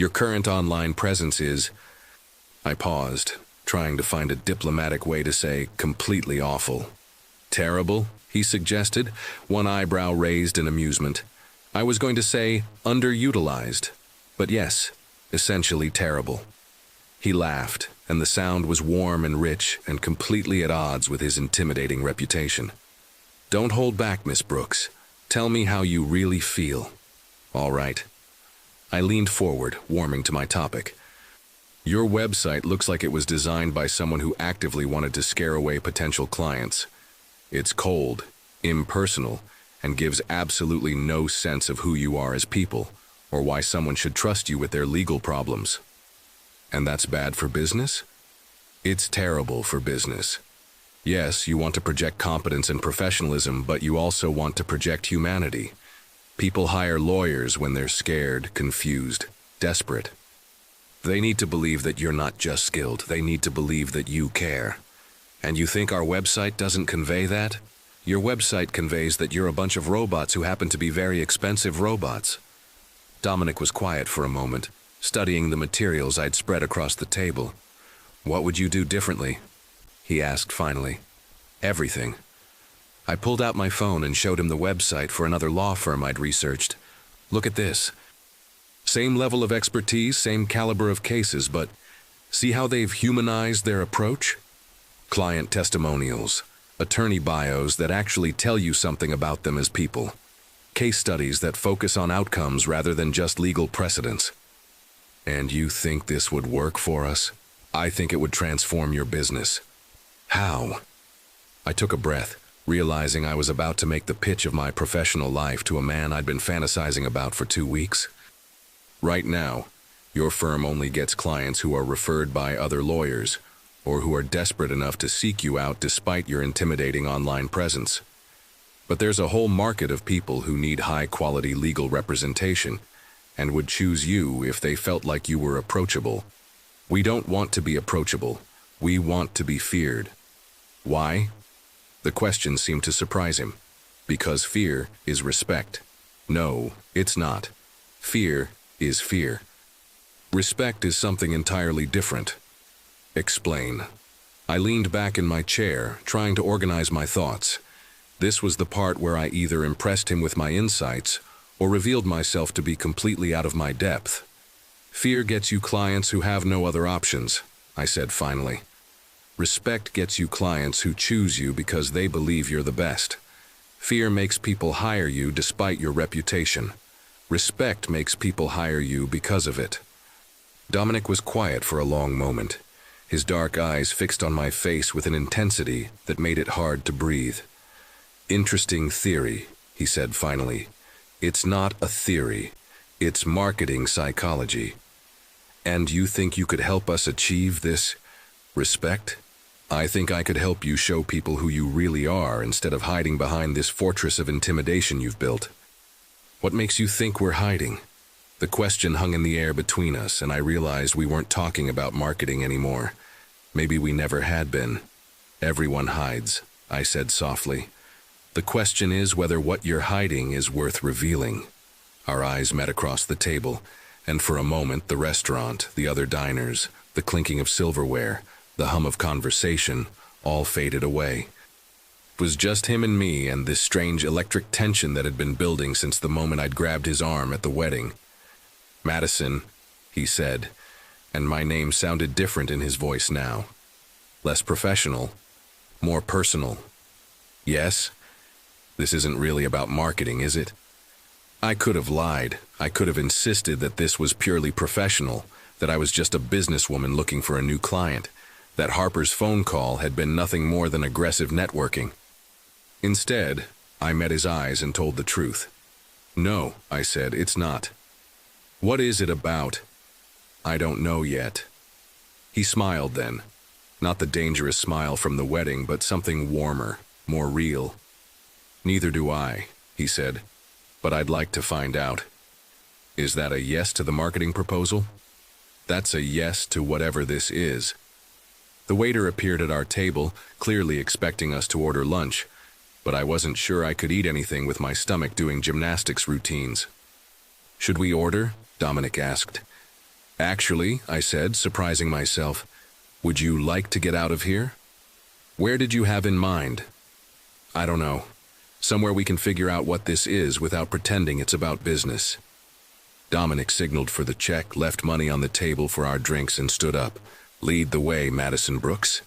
Your current online presence is... I paused, trying to find a diplomatic way to say completely awful. Terrible, he suggested, one eyebrow raised in amusement. I was going to say underutilized, but yes, essentially terrible. He laughed, and the sound was warm and rich and completely at odds with his intimidating reputation. Don't hold back, Miss Brooks. Tell me how you really feel. All right. I leaned forward, warming to my topic. Your website looks like it was designed by someone who actively wanted to scare away potential clients. It's cold, impersonal, and gives absolutely no sense of who you are as people, or why someone should trust you with their legal problems. And that's bad for business? It's terrible for business. Yes, you want to project competence and professionalism, but you also want to project humanity. People hire lawyers when they're scared, confused, desperate. They need to believe that you're not just skilled, they need to believe that you care. And you think our website doesn't convey that? Your website conveys that you're a bunch of robots who happen to be very expensive robots. Dominic was quiet for a moment, studying the materials I'd spread across the table. What would you do differently? He asked finally. Everything. I pulled out my phone and showed him the website for another law firm I'd researched. Look at this. Same level of expertise, same caliber of cases, but see how they've humanized their approach? Client testimonials, attorney bios that actually tell you something about them as people, case studies that focus on outcomes rather than just legal precedents. And you think this would work for us? I think it would transform your business. How? I took a breath, realizing I was about to make the pitch of my professional life to a man I'd been fantasizing about for 2 weeks. Right now, your firm only gets clients who are referred by other lawyers, or who are desperate enough to seek you out despite your intimidating online presence. But there's a whole market of people who need high-quality legal representation, and would choose you if they felt like you were approachable. We don't want to be approachable. We want to be feared. Why? The question seemed to surprise him. Because fear is respect. No, it's not. Fear is fear. Respect is something entirely different. Explain. I leaned back in my chair, trying to organize my thoughts. This was the part where I either impressed him with my insights or revealed myself to be completely out of my depth. Fear gets you clients who have no other options, I said finally. Respect gets you clients who choose you because they believe you're the best. Fear makes people hire you despite your reputation. Respect makes people hire you because of it. Dominic was quiet for a long moment, his dark eyes fixed on my face with an intensity that made it hard to breathe. Interesting theory, he said finally. It's not a theory. It's marketing psychology. And you think you could help us achieve this respect? I think I could help you show people who you really are instead of hiding behind this fortress of intimidation you've built. What makes you think we're hiding? The question hung in the air between us, and I realized we weren't talking about marketing anymore. Maybe we never had been. Everyone hides, I said softly. The question is whether what you're hiding is worth revealing. Our eyes met across the table, and for a moment the restaurant, the other diners, the clinking of silverware, the hum of conversation, all faded away. It was just him and me and this strange electric tension that had been building since the moment I'd grabbed his arm at the wedding. Madison, he said, and my name sounded different in his voice now. Less professional, more personal. Yes? This isn't really about marketing, is it? I could have lied. I could have insisted that this was purely professional, that I was just a businesswoman looking for a new client, that Harper's phone call had been nothing more than aggressive networking. Instead, I met his eyes and told the truth. No, I said, it's not. What is it about? I don't know yet. He smiled then. Not the dangerous smile from the wedding, but something warmer, more real. Neither do I, he said, but I'd like to find out. Is that a yes to the marketing proposal? That's a yes to whatever this is. The waiter appeared at our table, clearly expecting us to order lunch, but I wasn't sure I could eat anything with my stomach doing gymnastics routines. Should we order? Dominic asked. Actually, I said, surprising myself, would you like to get out of here? Where did you have in mind? I don't know. Somewhere we can figure out what this is without pretending it's about business. Dominic signaled for the check, left money on the table for our drinks, and stood up. Lead the way, Madison Brooks.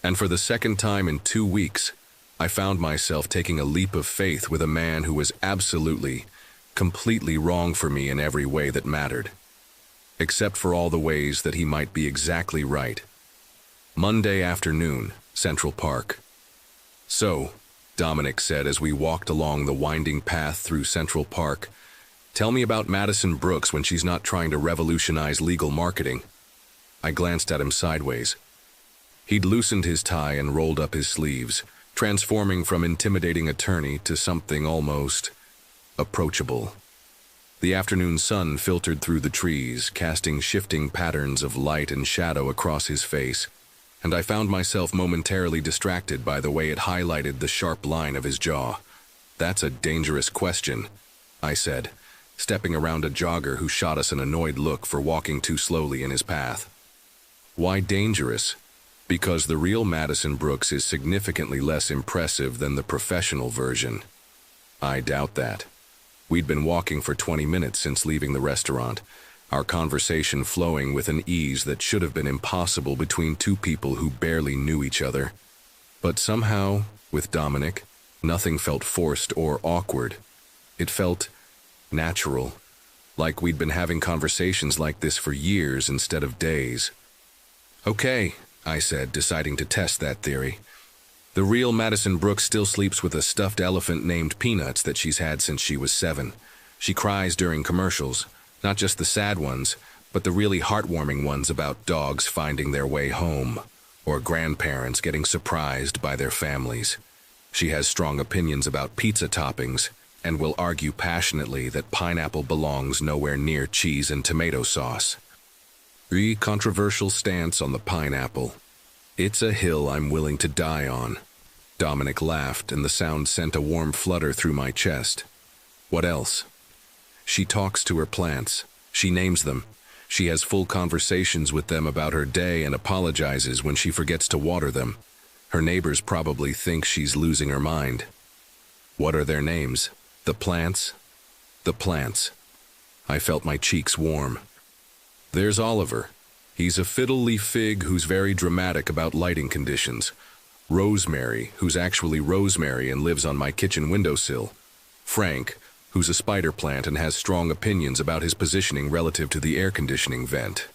And for the second time in 2 weeks, I found myself taking a leap of faith with a man who was absolutely, completely wrong for me in every way that mattered. Except for all the ways that he might be exactly right. Monday afternoon, Central Park. So, Dominic said as we walked along the winding path through Central Park, tell me about Madison Brooks when she's not trying to revolutionize legal marketing. I glanced at him sideways. He'd loosened his tie and rolled up his sleeves, transforming from intimidating attorney to something almost approachable. The afternoon sun filtered through the trees, casting shifting patterns of light and shadow across his face, and I found myself momentarily distracted by the way it highlighted the sharp line of his jaw. That's a dangerous question, I said, stepping around a jogger who shot us an annoyed look for walking too slowly in his path. Why dangerous? Because the real Madison Brooks is significantly less impressive than the professional version. I doubt that. We'd been walking for 20 minutes since leaving the restaurant, our conversation flowing with an ease that should have been impossible between two people who barely knew each other. But somehow, with Dominic, nothing felt forced or awkward. It felt natural, like we'd been having conversations like this for years instead of days. Okay, I said, deciding to test that theory. The real Madison Brooks still sleeps with a stuffed elephant named Peanuts that she's had since she was 7. She cries during commercials, not just the sad ones, but the really heartwarming ones about dogs finding their way home, or grandparents getting surprised by their families. She has strong opinions about pizza toppings, and will argue passionately that pineapple belongs nowhere near cheese and tomato sauce. A controversial stance on the pineapple. It's a hill I'm willing to die on. Dominic laughed, and the sound sent a warm flutter through my chest. What else? She talks to her plants. She names them. She has full conversations with them about her day and apologizes when she forgets to water them. Her neighbors probably think she's losing her mind. What are their names? The plants? The plants. I felt my cheeks warm. There's Oliver. He's a fiddle-leaf fig who's very dramatic about lighting conditions. Rosemary, who's actually rosemary and lives on my kitchen windowsill. Frank, who's a spider plant and has strong opinions about his positioning relative to the air conditioning vent.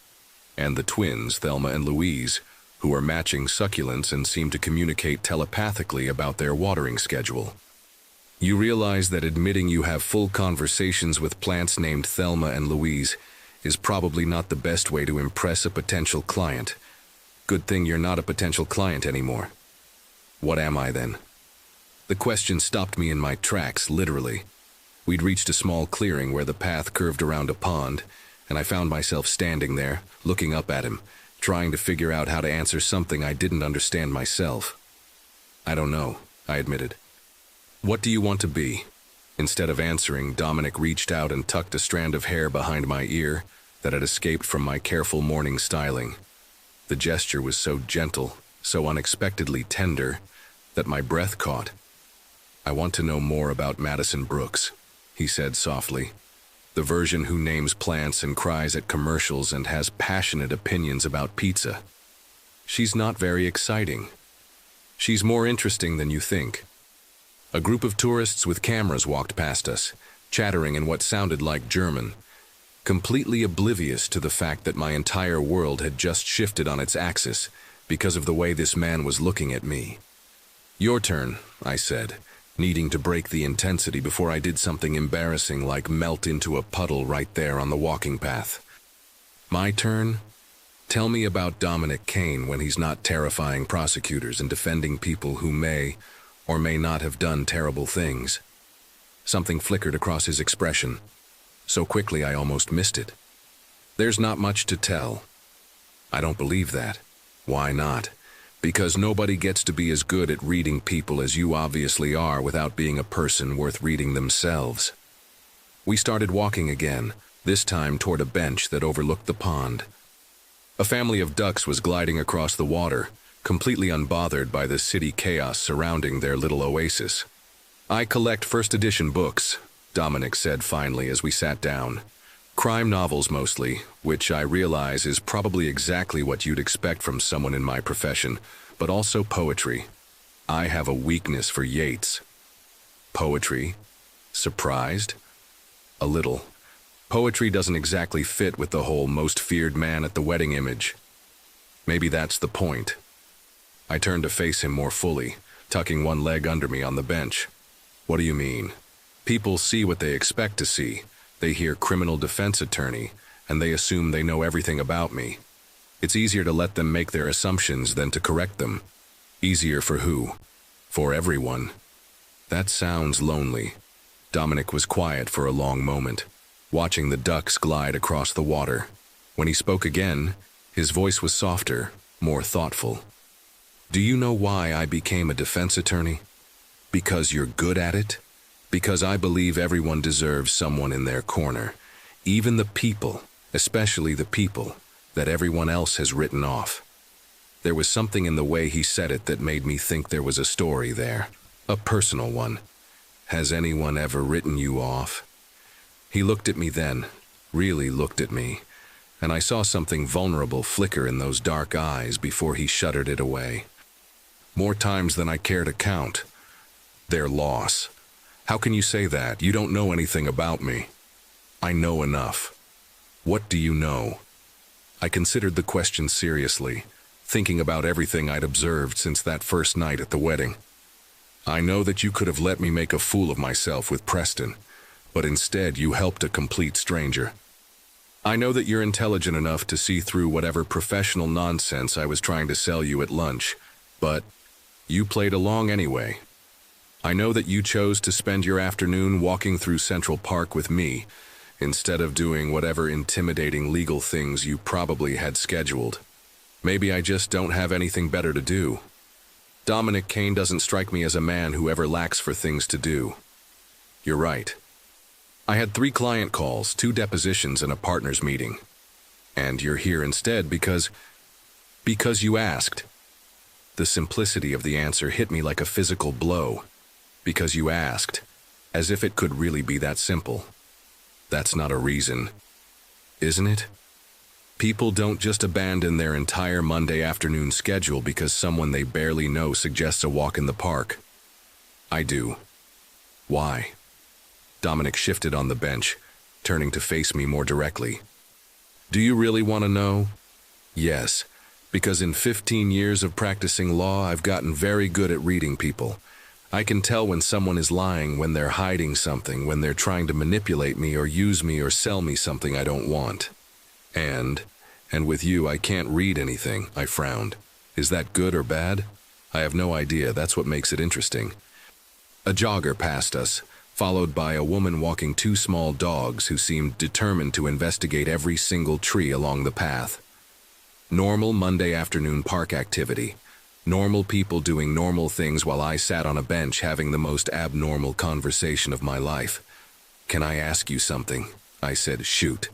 And the twins, Thelma and Louise, who are matching succulents and seem to communicate telepathically about their watering schedule. You realize that admitting you have full conversations with plants named Thelma and Louise is probably not the best way to impress a potential client. Good thing you're not a potential client anymore. What am I then? The question stopped me in my tracks, literally. We'd reached a small clearing where the path curved around a pond, and I found myself standing there, looking up at him, trying to figure out how to answer something I didn't understand myself. I don't know, I admitted. What do you want to be? Instead of answering, Dominic reached out and tucked a strand of hair behind my ear that had escaped from my careful morning styling. The gesture was so gentle, so unexpectedly tender, that my breath caught. I want to know more about Madison Brooks, he said softly. The version who names plants and cries at commercials and has passionate opinions about pizza. She's not very exciting. She's more interesting than you think. A group of tourists with cameras walked past us, chattering in what sounded like German, completely oblivious to the fact that my entire world had just shifted on its axis because of the way this man was looking at me. Your turn, I said, needing to break the intensity before I did something embarrassing like melt into a puddle right there on the walking path. My turn? Tell me about Dominic Kane when he's not terrifying prosecutors and defending people who may or may not have done terrible things. Something flickered across his expression. So quickly I almost missed it. There's not much to tell. I don't believe that. Why not? Because nobody gets to be as good at reading people as you obviously are without being a person worth reading themselves. We started walking again, this time toward a bench that overlooked the pond. A family of ducks was gliding across the water, completely unbothered by the city chaos surrounding their little oasis. "I collect first edition books," Dominic said finally as we sat down. "Crime novels mostly, which I realize is probably exactly what you'd expect from someone in my profession, but also poetry. I have a weakness for Yeats." "Poetry?" Surprised? "A little. Poetry doesn't exactly fit with the whole most feared man at the wedding image." "Maybe that's the point." I turned to face him more fully, tucking one leg under me on the bench. "What do you mean?" "People see what they expect to see. They hear criminal defense attorney, and they assume they know everything about me. It's easier to let them make their assumptions than to correct them." "Easier for who?" "For everyone." "That sounds lonely." Dominic was quiet for a long moment, watching the ducks glide across the water. When he spoke again, his voice was softer, more thoughtful. "Do you know why I became a defense attorney? Because you're good at it? Because I believe everyone deserves someone in their corner, even the people, especially the people that everyone else has written off." There was something in the way he said it that made me think there was a story there, a personal one. "Has anyone ever written you off?" He looked at me then, really looked at me, and I saw something vulnerable flicker in those dark eyes before he shuttered it away. "More times than I care to count." "Their loss." "How can you say that? You don't know anything about me." "I know enough." "What do you know?" I considered the question seriously, thinking about everything I'd observed since that first night at the wedding. "I know that you could have let me make a fool of myself with Preston, but instead you helped a complete stranger. I know that you're intelligent enough to see through whatever professional nonsense I was trying to sell you at lunch, but you played along anyway. I know that you chose to spend your afternoon walking through Central Park with me, instead of doing whatever intimidating legal things you probably had scheduled. Maybe I just don't have anything better to do. Dominic Kane doesn't strike me as a man who ever lacks for things to do." "You're right. I had 3 client calls, 2 depositions, and a partners meeting. And you're here instead because you asked." The simplicity of the answer hit me like a physical blow. "Because you asked," as if it could really be that simple. That's not a reason, isn't it? People don't just abandon their entire Monday afternoon schedule because someone they barely know suggests a walk in the park. I do. Why? Dominic shifted on the bench, turning to face me more directly. "Do you really want to know?" "Yes, because in 15 years of practicing law, I've gotten very good at reading people. I can tell when someone is lying, when they're hiding something, when they're trying to manipulate me or use me or sell me something I don't want. And with you, I can't read anything," I frowned. "Is that good or bad? I have no idea. That's what makes it interesting." A jogger passed us, followed by a woman walking 2 small dogs who seemed determined to investigate every single tree along the path. Normal Monday afternoon park activity. Normal people doing normal things while I sat on a bench having the most abnormal conversation of my life. "Can I ask you something?" I said. "Shoot."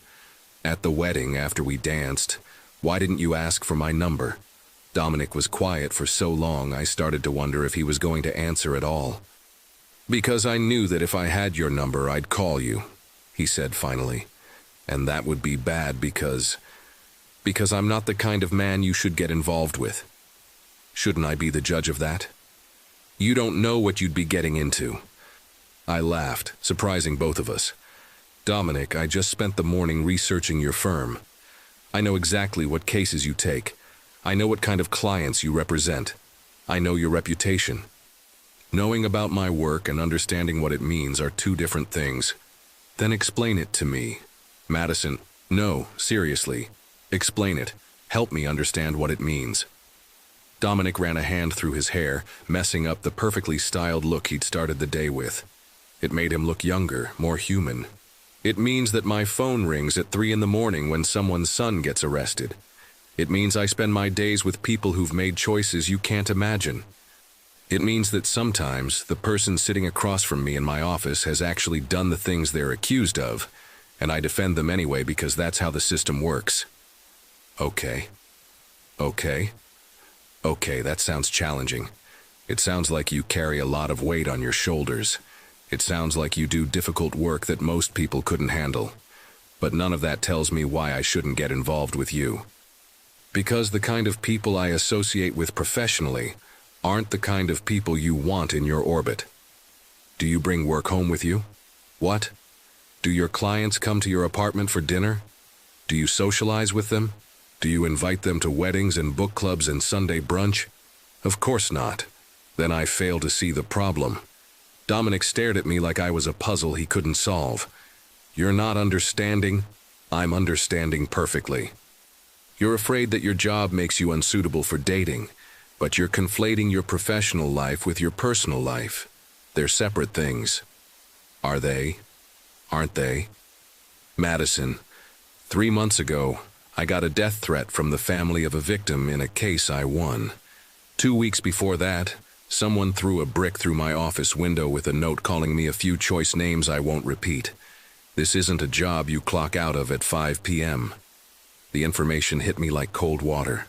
"At the wedding, after we danced, why didn't you ask for my number?" Dominic was quiet for so long I started to wonder if he was going to answer at all. "Because I knew that if I had your number, I'd call you," he said finally. "And that would be bad because I'm not the kind of man you should get involved with." "Shouldn't I be the judge of that?" "You don't know what you'd be getting into." I laughed, surprising both of us. "Dominic, I just spent the morning researching your firm. I know exactly what cases you take. I know what kind of clients you represent. I know your reputation. Knowing about my work and understanding what it means are 2 different things." "Then explain it to me." "Madison, no, seriously. Explain it. Help me understand what it means." Dominic ran a hand through his hair, messing up the perfectly styled look he'd started the day with. It made him look younger, more human. "It means that my phone rings at 3 in the morning when someone's son gets arrested. It means I spend my days with people who've made choices you can't imagine. It means that sometimes the person sitting across from me in my office has actually done the things they're accused of, and I defend them anyway because that's how the system works. Okay. Okay. Okay, that sounds challenging. It sounds like you carry a lot of weight on your shoulders. It sounds like you do difficult work that most people couldn't handle. But none of that tells me why I shouldn't get involved with you. Because the kind of people I associate with professionally aren't the kind of people you want in your orbit. Do you bring work home with you? What? Do your clients come to your apartment for dinner? Do you socialize with them? Do you invite them to weddings and book clubs and Sunday brunch? Of course not. Then I fail to see the problem. Dominic stared at me like I was a puzzle he couldn't solve. You're not understanding? I'm understanding perfectly. You're afraid that your job makes you unsuitable for dating, but you're conflating your professional life with your personal life. They're separate things. Are they? Aren't they? Madison, 3 months ago, I got a death threat from the family of a victim in a case I won. 2 weeks before that, someone threw a brick through my office window with a note calling me a few choice names I won't repeat. This isn't a job you clock out of at 5 p.m. The information hit me like cold water.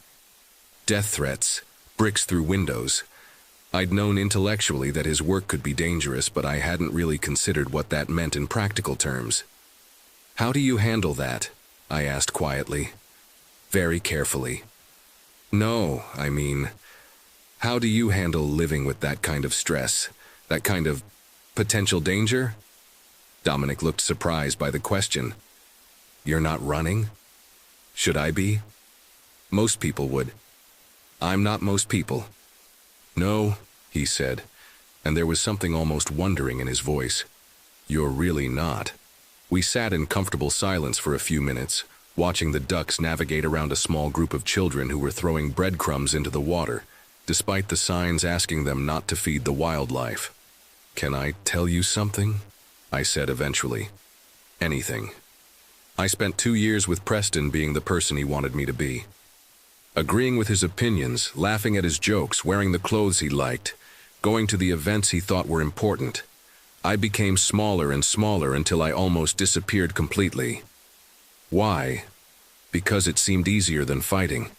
Death threats, bricks through windows. I'd known intellectually that his work could be dangerous, but I hadn't really considered what that meant in practical terms. How do you handle that? I asked quietly. Very carefully. No, I mean, how do you handle living with that kind of stress, that kind of potential danger? Dominic looked surprised by the question. You're not running? Should I be? Most people would. I'm not most people. No, he said, and there was something almost wondering in his voice. You're really not. We sat in comfortable silence for a few minutes, watching the ducks navigate around a small group of children who were throwing breadcrumbs into the water, despite the signs asking them not to feed the wildlife. Can I tell you something? I said eventually. Anything. I spent 2 years with Preston being the person he wanted me to be. Agreeing with his opinions, laughing at his jokes, wearing the clothes he liked, going to the events he thought were important. I became smaller and smaller until I almost disappeared completely. Why? Because it seemed easier than fighting.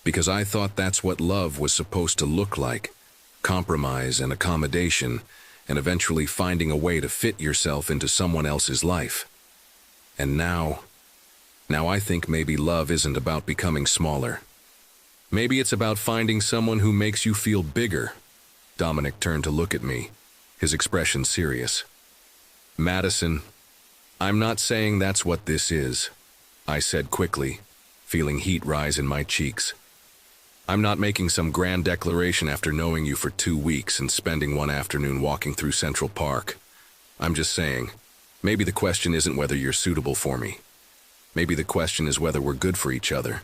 Because I thought that's what love was supposed to look like. Compromise and accommodation, and eventually finding a way to fit yourself into someone else's life. And now I think maybe love isn't about becoming smaller. Maybe it's about finding someone who makes you feel bigger. Dominic turned to look at me, his expression serious. Madison, I'm not saying that's what this is, I said quickly, feeling heat rise in my cheeks. I'm not making some grand declaration after knowing you for 2 weeks and spending one afternoon walking through Central Park. I'm just saying, maybe the question isn't whether you're suitable for me. Maybe the question is whether we're good for each other.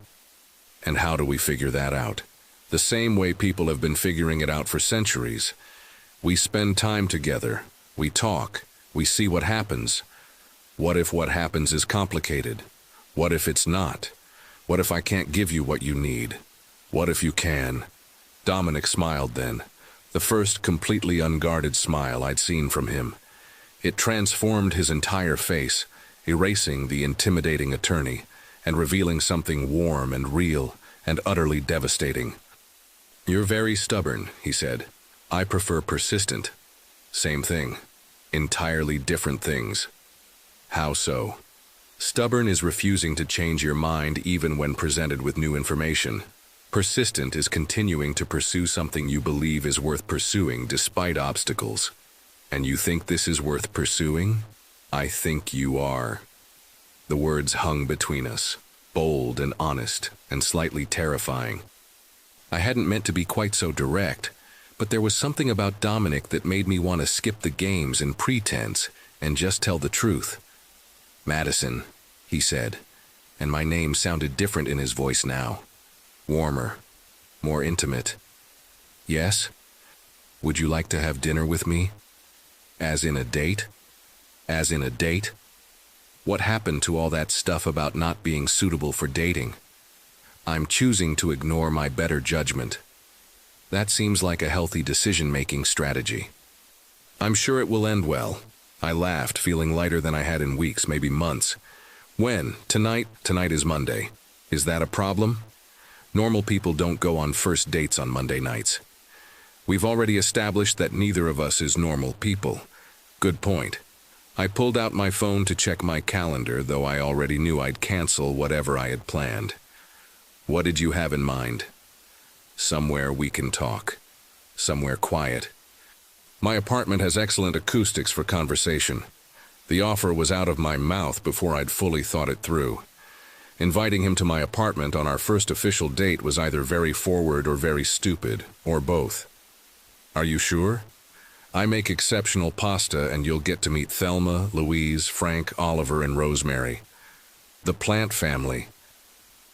And how do we figure that out? The same way people have been figuring it out for centuries. We spend time together, we talk, we see what happens. What if what happens is complicated? What if it's not? What if I can't give you what you need? What if you can? Dominic smiled then, the first completely unguarded smile I'd seen from him. It transformed his entire face, erasing the intimidating attorney and revealing something warm and real and utterly devastating. You're very stubborn, he said. I prefer persistent. Same thing. Entirely different things. How so? Stubborn is refusing to change your mind even when presented with new information. Persistent is continuing to pursue something you believe is worth pursuing despite obstacles. And you think this is worth pursuing? I think you are. The words hung between us, bold and honest and slightly terrifying. I hadn't meant to be quite so direct, but there was something about Dominic that made me want to skip the games and pretense and just tell the truth. Madison, he said, and my name sounded different in his voice now. Warmer, more intimate. Yes? Would you like to have dinner with me? As in a date? As in a date? What happened to all that stuff about not being suitable for dating? I'm choosing to ignore my better judgment. That seems like a healthy decision-making strategy. I'm sure it will end well. I laughed, feeling lighter than I had in weeks, maybe months, When? Tonight? Tonight is Monday. Is that a problem? Normal people don't go on first dates on Monday nights. We've already established that neither of us is normal people. Good point. I pulled out my phone to check my calendar, though I already knew I'd cancel whatever I had planned. What did you have in mind? Somewhere we can talk. Somewhere quiet. My apartment has excellent acoustics for conversation. The offer was out of my mouth before I'd fully thought it through. Inviting him to my apartment on our first official date was either very forward or very stupid, or both. Are you sure? I make exceptional pasta and you'll get to meet Thelma, Louise, Frank, Oliver, and Rosemary. The Plant family.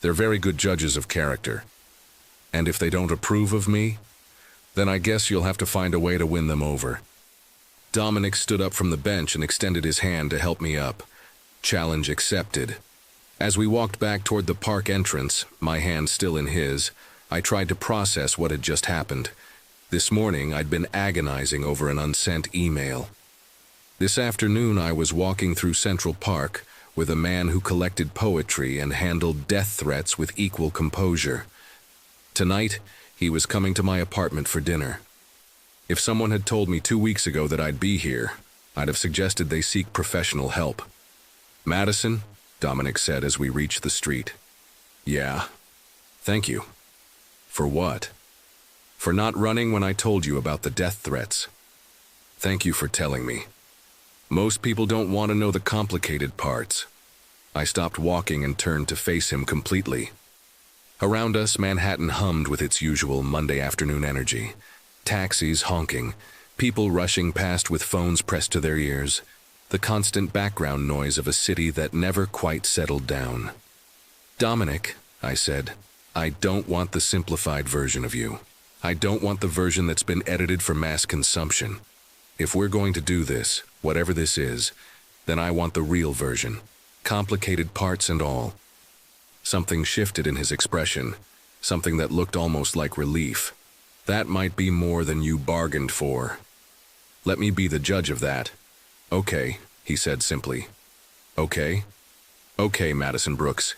They're very good judges of character. And if they don't approve of me, then I guess you'll have to find a way to win them over. Dominic stood up from the bench and extended his hand to help me up. Challenge accepted. As we walked back toward the park entrance, my hand still in his, I tried to process what had just happened. This morning, I'd been agonizing over an unsent email. This afternoon, I was walking through Central Park with a man who collected poetry and handled death threats with equal composure. Tonight, he was coming to my apartment for dinner. If someone had told me 2 weeks ago that I'd be here, I'd have suggested they seek professional help. Madison, Dominic said as we reached the street. Yeah. Thank you. For what? For not running when I told you about the death threats. Thank you for telling me. Most people don't want to know the complicated parts. I stopped walking and turned to face him completely. Around us, Manhattan hummed with its usual Monday afternoon energy. Taxis honking, people rushing past with phones pressed to their ears, the constant background noise of a city that never quite settled down. Dominic, I said, I don't want the simplified version of you. I don't want the version that's been edited for mass consumption. If we're going to do this, whatever this is, then I want the real version, complicated parts and all. Something shifted in his expression, something that looked almost like relief. That might be more than you bargained for. Let me be the judge of that. Okay, he said simply. Okay? Okay, Madison Brooks.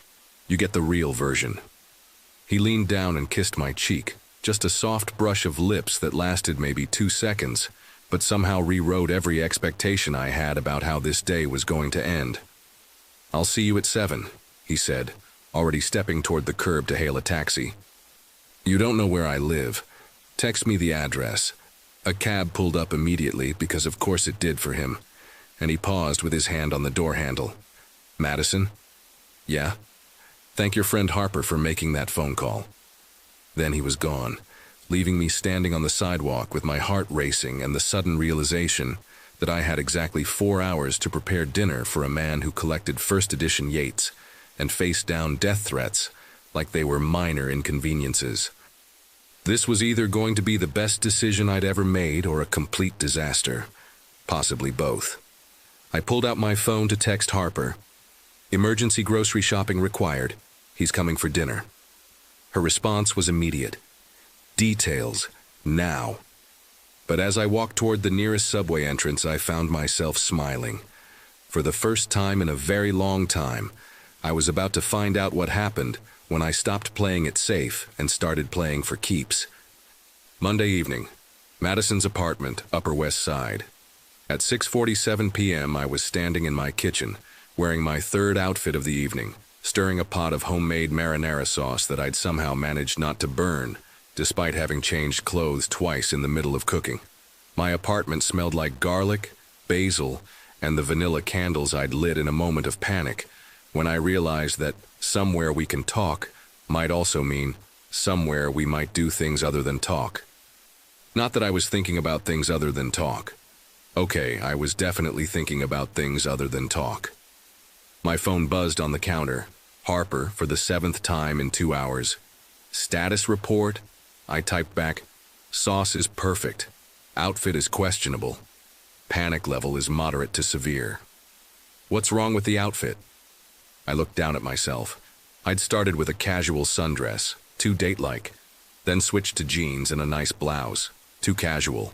You get the real version. He leaned down and kissed my cheek, just a soft brush of lips that lasted maybe 2 seconds, but somehow rewrote every expectation I had about how this day was going to end. I'll see you at 7, he said, already stepping toward the curb to hail a taxi. You don't know where I live. Text me the address. A cab pulled up immediately because of course it did for him, and he paused with his hand on the door handle. Madison? Yeah? Thank your friend Harper for making that phone call. Then he was gone, leaving me standing on the sidewalk with my heart racing and the sudden realization that I had exactly 4 hours to prepare dinner for a man who collected first edition Yeats and faced down death threats like they were minor inconveniences. This was either going to be the best decision I'd ever made or a complete disaster, possibly both. I pulled out my phone to text Harper. Emergency grocery shopping required. He's coming for dinner. Her response was immediate. Details, now. But as I walked toward the nearest subway entrance, I found myself smiling. For the first time in a very long time, I was about to find out what happened when I stopped playing it safe and started playing for keeps. Monday evening, Madison's apartment, Upper West Side. At 6:47 p.m., I was standing in my kitchen, wearing my third outfit of the evening, stirring a pot of homemade marinara sauce that I'd somehow managed not to burn, despite having changed clothes twice in the middle of cooking. My apartment smelled like garlic, basil, and the vanilla candles I'd lit in a moment of panic, when I realized that somewhere we can talk might also mean somewhere we might do things other than talk. Not that I was thinking about things other than talk. Okay, I was definitely thinking about things other than talk. My phone buzzed on the counter. Harper, for the 7th time in 2 hours. Status report? I typed back, sauce is perfect. Outfit is questionable. Panic level is moderate to severe. What's wrong with the outfit? I looked down at myself. I'd started with a casual sundress, too date-like, then switched to jeans and a nice blouse, too casual.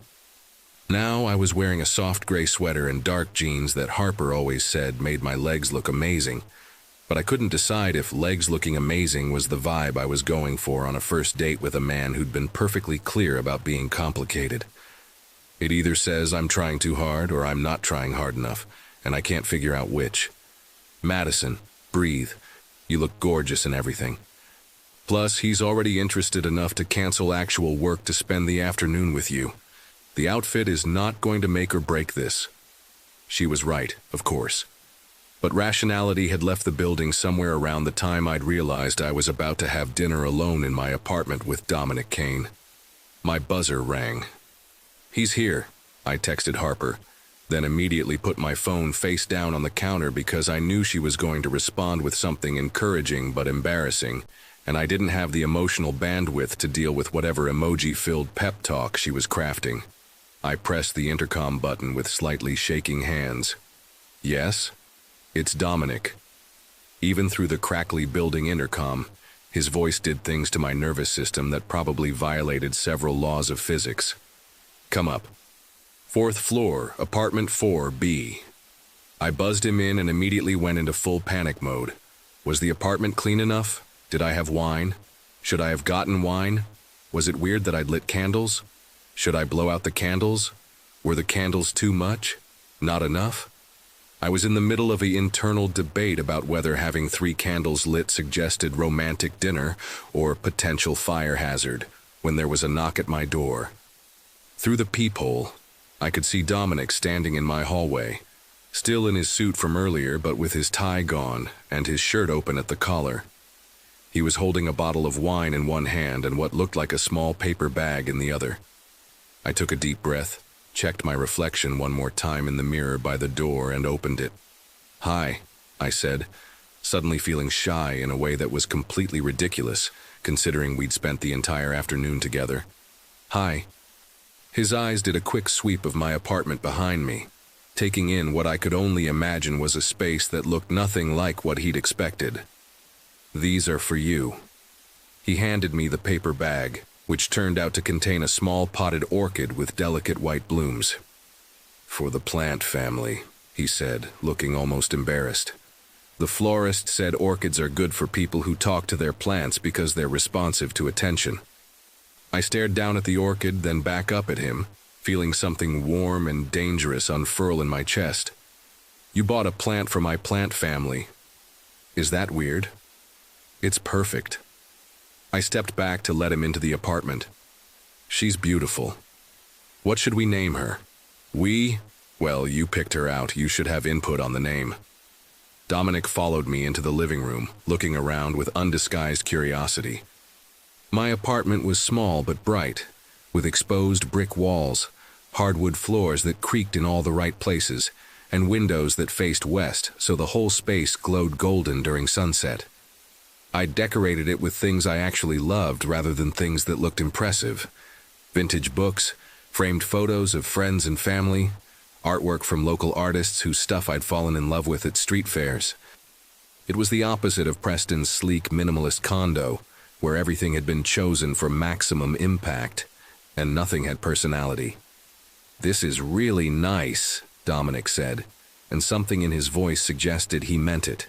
Now I was wearing a soft gray sweater and dark jeans that Harper always said made my legs look amazing, but I couldn't decide if legs looking amazing was the vibe I was going for on a first date with a man who'd been perfectly clear about being complicated. It either says I'm trying too hard or I'm not trying hard enough, and I can't figure out which. Madison, breathe. You look gorgeous and everything. Plus, he's already interested enough to cancel actual work to spend the afternoon with you. The outfit is not going to make or break this. She was right, of course. But rationality had left the building somewhere around the time I'd realized I was about to have dinner alone in my apartment with Dominic Kane. My buzzer rang. "He's here," I texted Harper, then immediately put my phone face down on the counter because I knew she was going to respond with something encouraging but embarrassing, and I didn't have the emotional bandwidth to deal with whatever emoji-filled pep talk she was crafting. I pressed the intercom button with slightly shaking hands. "Yes? It's Dominic." Even through the crackly building intercom, his voice did things to my nervous system that probably violated several laws of physics. "Come up. 4th floor, apartment 4B. I buzzed him in and immediately went into full panic mode. Was the apartment clean enough? Did I have wine? Should I have gotten wine? Was it weird that I'd lit candles? Should I blow out the candles? Were the candles too much? Not enough? I was in the middle of an internal debate about whether having 3 candles lit suggested romantic dinner or potential fire hazard when there was a knock at my door. Through the peephole, I could see Dominic standing in my hallway, still in his suit from earlier but with his tie gone and his shirt open at the collar. He was holding a bottle of wine in one hand and what looked like a small paper bag in the other. I took a deep breath, checked my reflection one more time in the mirror by the door and opened it. "Hi," I said, suddenly feeling shy in a way that was completely ridiculous, considering we'd spent the entire afternoon together. "Hi." His eyes did a quick sweep of my apartment behind me, taking in what I could only imagine was a space that looked nothing like what he'd expected. "These are for you." He handed me the paper bag, which turned out to contain a small potted orchid with delicate white blooms. "For the plant family," he said, looking almost embarrassed. "The florist said orchids are good for people who talk to their plants because they're responsive to attention." I stared down at the orchid, then back up at him, feeling something warm and dangerous unfurl in my chest. "You bought a plant for my plant family. Is that weird?" "It's perfect." I stepped back to let him into the apartment. "She's beautiful. What should we name her?" "We? Well, you picked her out. You should have input on the name." Dominic followed me into the living room, looking around with undisguised curiosity. My apartment was small but bright, with exposed brick walls, hardwood floors that creaked in all the right places, and windows that faced west so the whole space glowed golden during sunset. I decorated it with things I actually loved rather than things that looked impressive. Vintage books, framed photos of friends and family, artwork from local artists whose stuff I'd fallen in love with at street fairs. It was the opposite of Preston's sleek minimalist condo, where everything had been chosen for maximum impact, and nothing had personality. "This is really nice," Dominic said, and something in his voice suggested he meant it.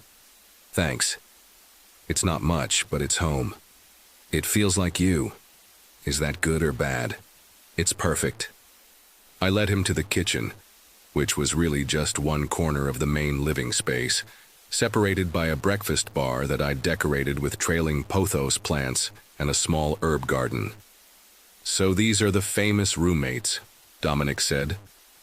"Thanks. It's not much, but it's home. It feels like you. Is that good or bad?" "It's perfect." I led him to the kitchen, which was really just one corner of the main living space, separated by a breakfast bar that I'd decorated with trailing pothos plants and a small herb garden. "So these are the famous roommates," Dominic said,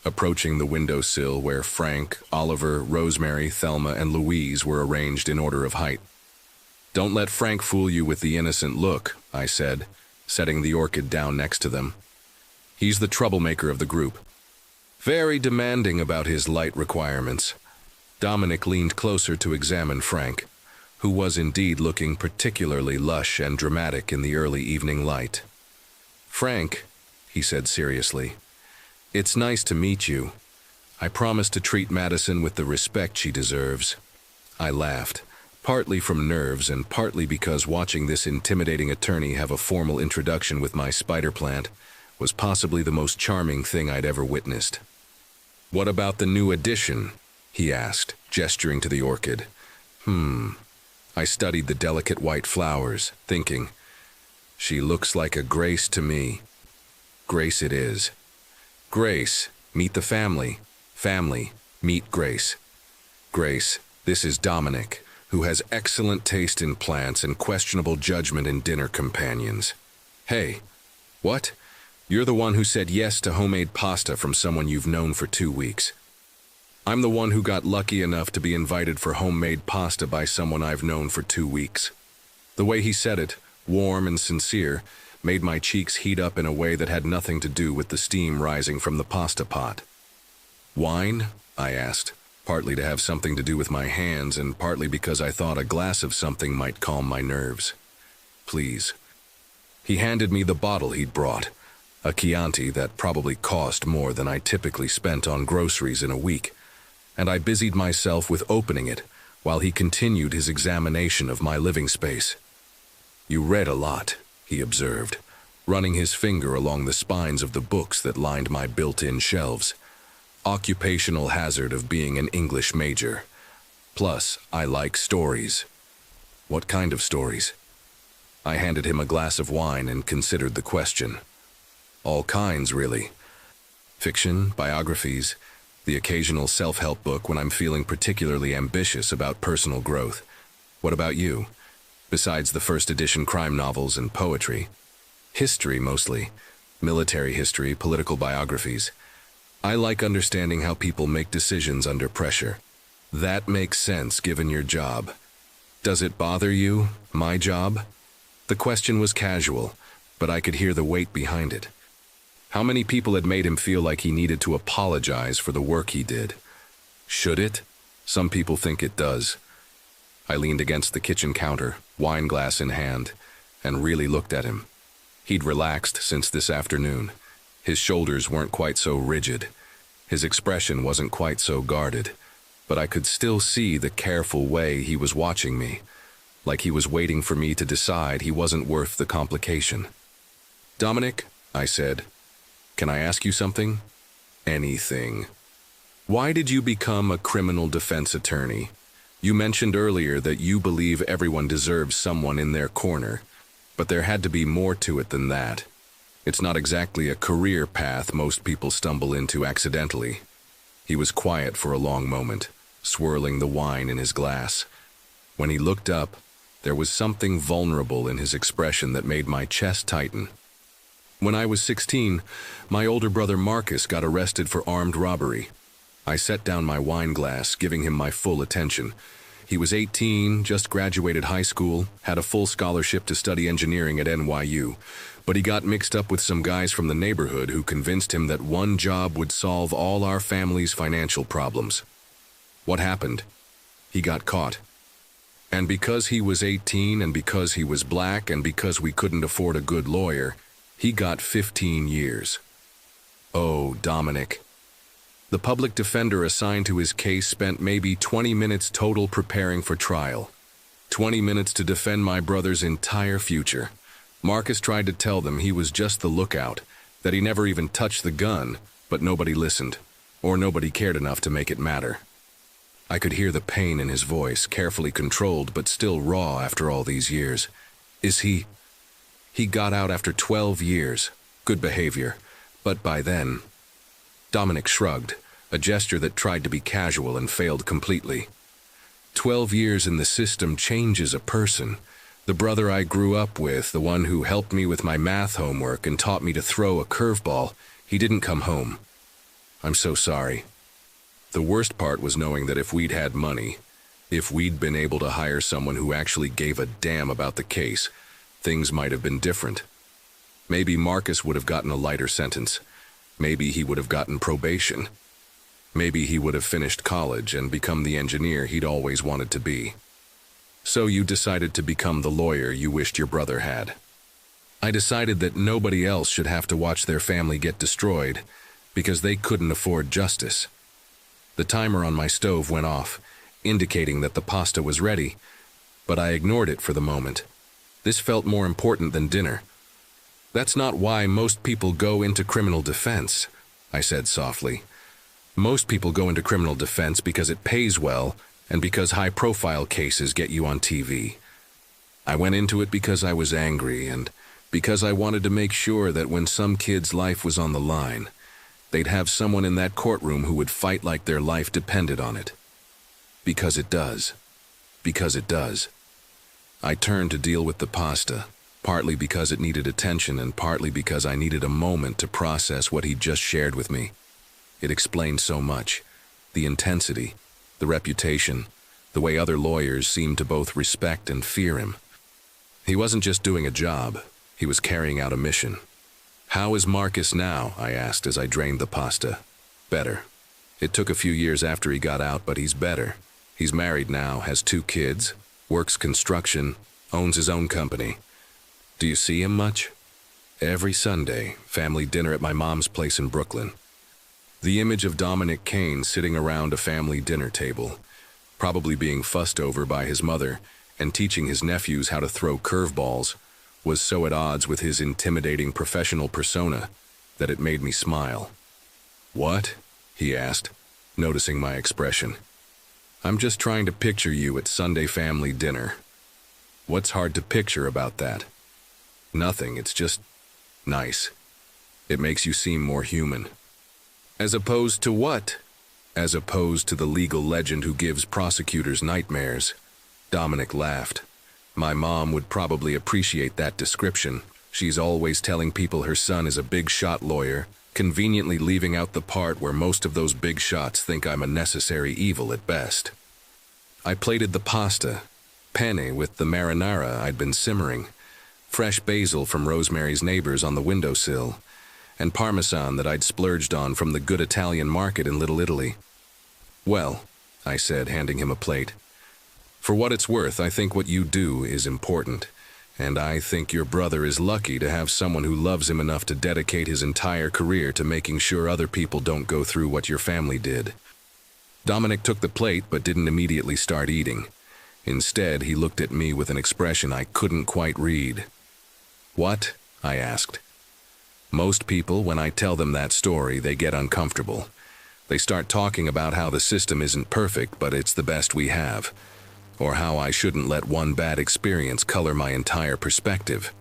approaching the windowsill where Frank, Oliver, Rosemary, Thelma, and Louise were arranged in order of height. "Don't let Frank fool you with the innocent look," I said, setting the orchid down next to them. "He's the troublemaker of the group. Very demanding about his light requirements." Dominic leaned closer to examine Frank, who was indeed looking particularly lush and dramatic in the early evening light. "Frank," he said seriously, "it's nice to meet you. I promise to treat Madison with the respect she deserves." I laughed, partly from nerves and partly because watching this intimidating attorney have a formal introduction with my spider plant was possibly the most charming thing I'd ever witnessed. "What about the new addition?" he asked, gesturing to the orchid. I studied the delicate white flowers, thinking, she looks like a Grace to me. Grace it is. Grace, meet the family. Family, meet Grace. Grace, this is Dominic, who has excellent taste in plants and questionable judgment in dinner companions. Hey, what? You're the one who said yes to homemade pasta from someone you've known for 2 weeks. I'm the one who got lucky enough to be invited for homemade pasta by someone I've known for 2 weeks. The way he said it, warm and sincere, made my cheeks heat up in a way that had nothing to do with the steam rising from the pasta pot. Wine? I asked, partly to have something to do with my hands and partly because I thought a glass of something might calm my nerves. Please. He handed me the bottle he'd brought, a Chianti that probably cost more than I typically spent on groceries in a week, and I busied myself with opening it while he continued his examination of my living space. You read a lot, he observed, running his finger along the spines of the books that lined my built-in shelves. Occupational hazard of being an English major. Plus, I like stories. What kind of stories? I handed him a glass of wine and considered the question. All kinds, really. Fiction, biographies, the occasional self-help book when I'm feeling particularly ambitious about personal growth. What about you? Besides the first edition crime novels and poetry. History, mostly. Military history, political biographies. I like understanding how people make decisions under pressure. That makes sense given your job. Does it bother you, my job? The question was casual, but I could hear the weight behind it. How many people had made him feel like he needed to apologize for the work he did? Should it? Some people think it does. I leaned against the kitchen counter, wine glass in hand, and really looked at him. He'd relaxed since this afternoon. His shoulders weren't quite so rigid. His expression wasn't quite so guarded, but I could still see the careful way he was watching me, like he was waiting for me to decide he wasn't worth the complication. Dominic, I said, can I ask you something? Anything. Why did you become a criminal defense attorney? You mentioned earlier that you believe everyone deserves someone in their corner, but there had to be more to it than that. It's not exactly a career path most people stumble into accidentally. He was quiet for a long moment, swirling the wine in his glass. When he looked up, there was something vulnerable in his expression that made my chest tighten. When I was 16, my older brother Marcus got arrested for armed robbery. I set down my wine glass, giving him my full attention. He was 18, just graduated high school, had a full scholarship to study engineering at NYU, but he got mixed up with some guys from the neighborhood who convinced him that one job would solve all our family's financial problems. What happened? He got caught. And because he was 18 and because he was black and because we couldn't afford a good lawyer, he got 15 years. Oh, Dominic. The public defender assigned to his case spent maybe 20 minutes total preparing for trial. 20 minutes to defend my brother's entire future. Marcus tried to tell them he was just the lookout, that he never even touched the gun, but nobody listened, or nobody cared enough to make it matter. I could hear the pain in his voice, carefully controlled but still raw after all these years. He got out after 12 years. Good behavior. But by then... Dominic shrugged, a gesture that tried to be casual and failed completely. 12 years in the system changes a person. The brother I grew up with, the one who helped me with my math homework and taught me to throw a curveball, he didn't come home. I'm so sorry. The worst part was knowing that if we'd had money, if we'd been able to hire someone who actually gave a damn about the case, things might have been different. Maybe Marcus would have gotten a lighter sentence. Maybe he would have gotten probation. Maybe he would have finished college and become the engineer he'd always wanted to be. So you decided to become the lawyer you wished your brother had. I decided that nobody else should have to watch their family get destroyed because they couldn't afford justice. The timer on my stove went off, indicating that the pasta was ready, but I ignored it for the moment. This felt more important than dinner. That's not why most people go into criminal defense, I said softly. Most people go into criminal defense because it pays well and because high-profile cases get you on TV. I went into it because I was angry and because I wanted to make sure that when some kid's life was on the line, they'd have someone in that courtroom who would fight like their life depended on it. Because it does. Because it does. I turned to deal with the pasta, partly because it needed attention and partly because I needed a moment to process what he'd just shared with me. It explained so much. The intensity, the reputation, the way other lawyers seemed to both respect and fear him. He wasn't just doing a job, he was carrying out a mission. "How is Marcus now?" I asked as I drained the pasta. "Better. It took a few years after he got out, but he's better. He's married now, has 2 kids, works construction, owns his own company." "Do you see him much?" "Every Sunday, family dinner at my mom's place in Brooklyn." The image of Dominic Kane sitting around a family dinner table, probably being fussed over by his mother and teaching his nephews how to throw curveballs, was so at odds with his intimidating professional persona that it made me smile. "What?" he asked, noticing my expression. "I'm just trying to picture you at Sunday family dinner." "What's hard to picture about that?" "Nothing, it's just nice. It makes you seem more human." "As opposed to what?" "As opposed to the legal legend who gives prosecutors nightmares." Dominic laughed. "My mom would probably appreciate that description. She's always telling people her son is a big-shot lawyer, conveniently leaving out the part where most of those big shots think I'm a necessary evil at best." I plated the pasta, penne with the marinara I'd been simmering, fresh basil from Rosemary's Neighbors on the windowsill, and parmesan that I'd splurged on from the good Italian market in Little Italy. "Well," I said, handing him a plate, "for what it's worth, I think what you do is important, and I think your brother is lucky to have someone who loves him enough to dedicate his entire career to making sure other people don't go through what your family did." Dominic took the plate but didn't immediately start eating. Instead, he looked at me with an expression I couldn't quite read. "What?" I asked. Most people, when I tell them that story, they get uncomfortable. They start talking about how the system isn't perfect, but it's the best we have, or how I shouldn't let one bad experience color my entire perspective.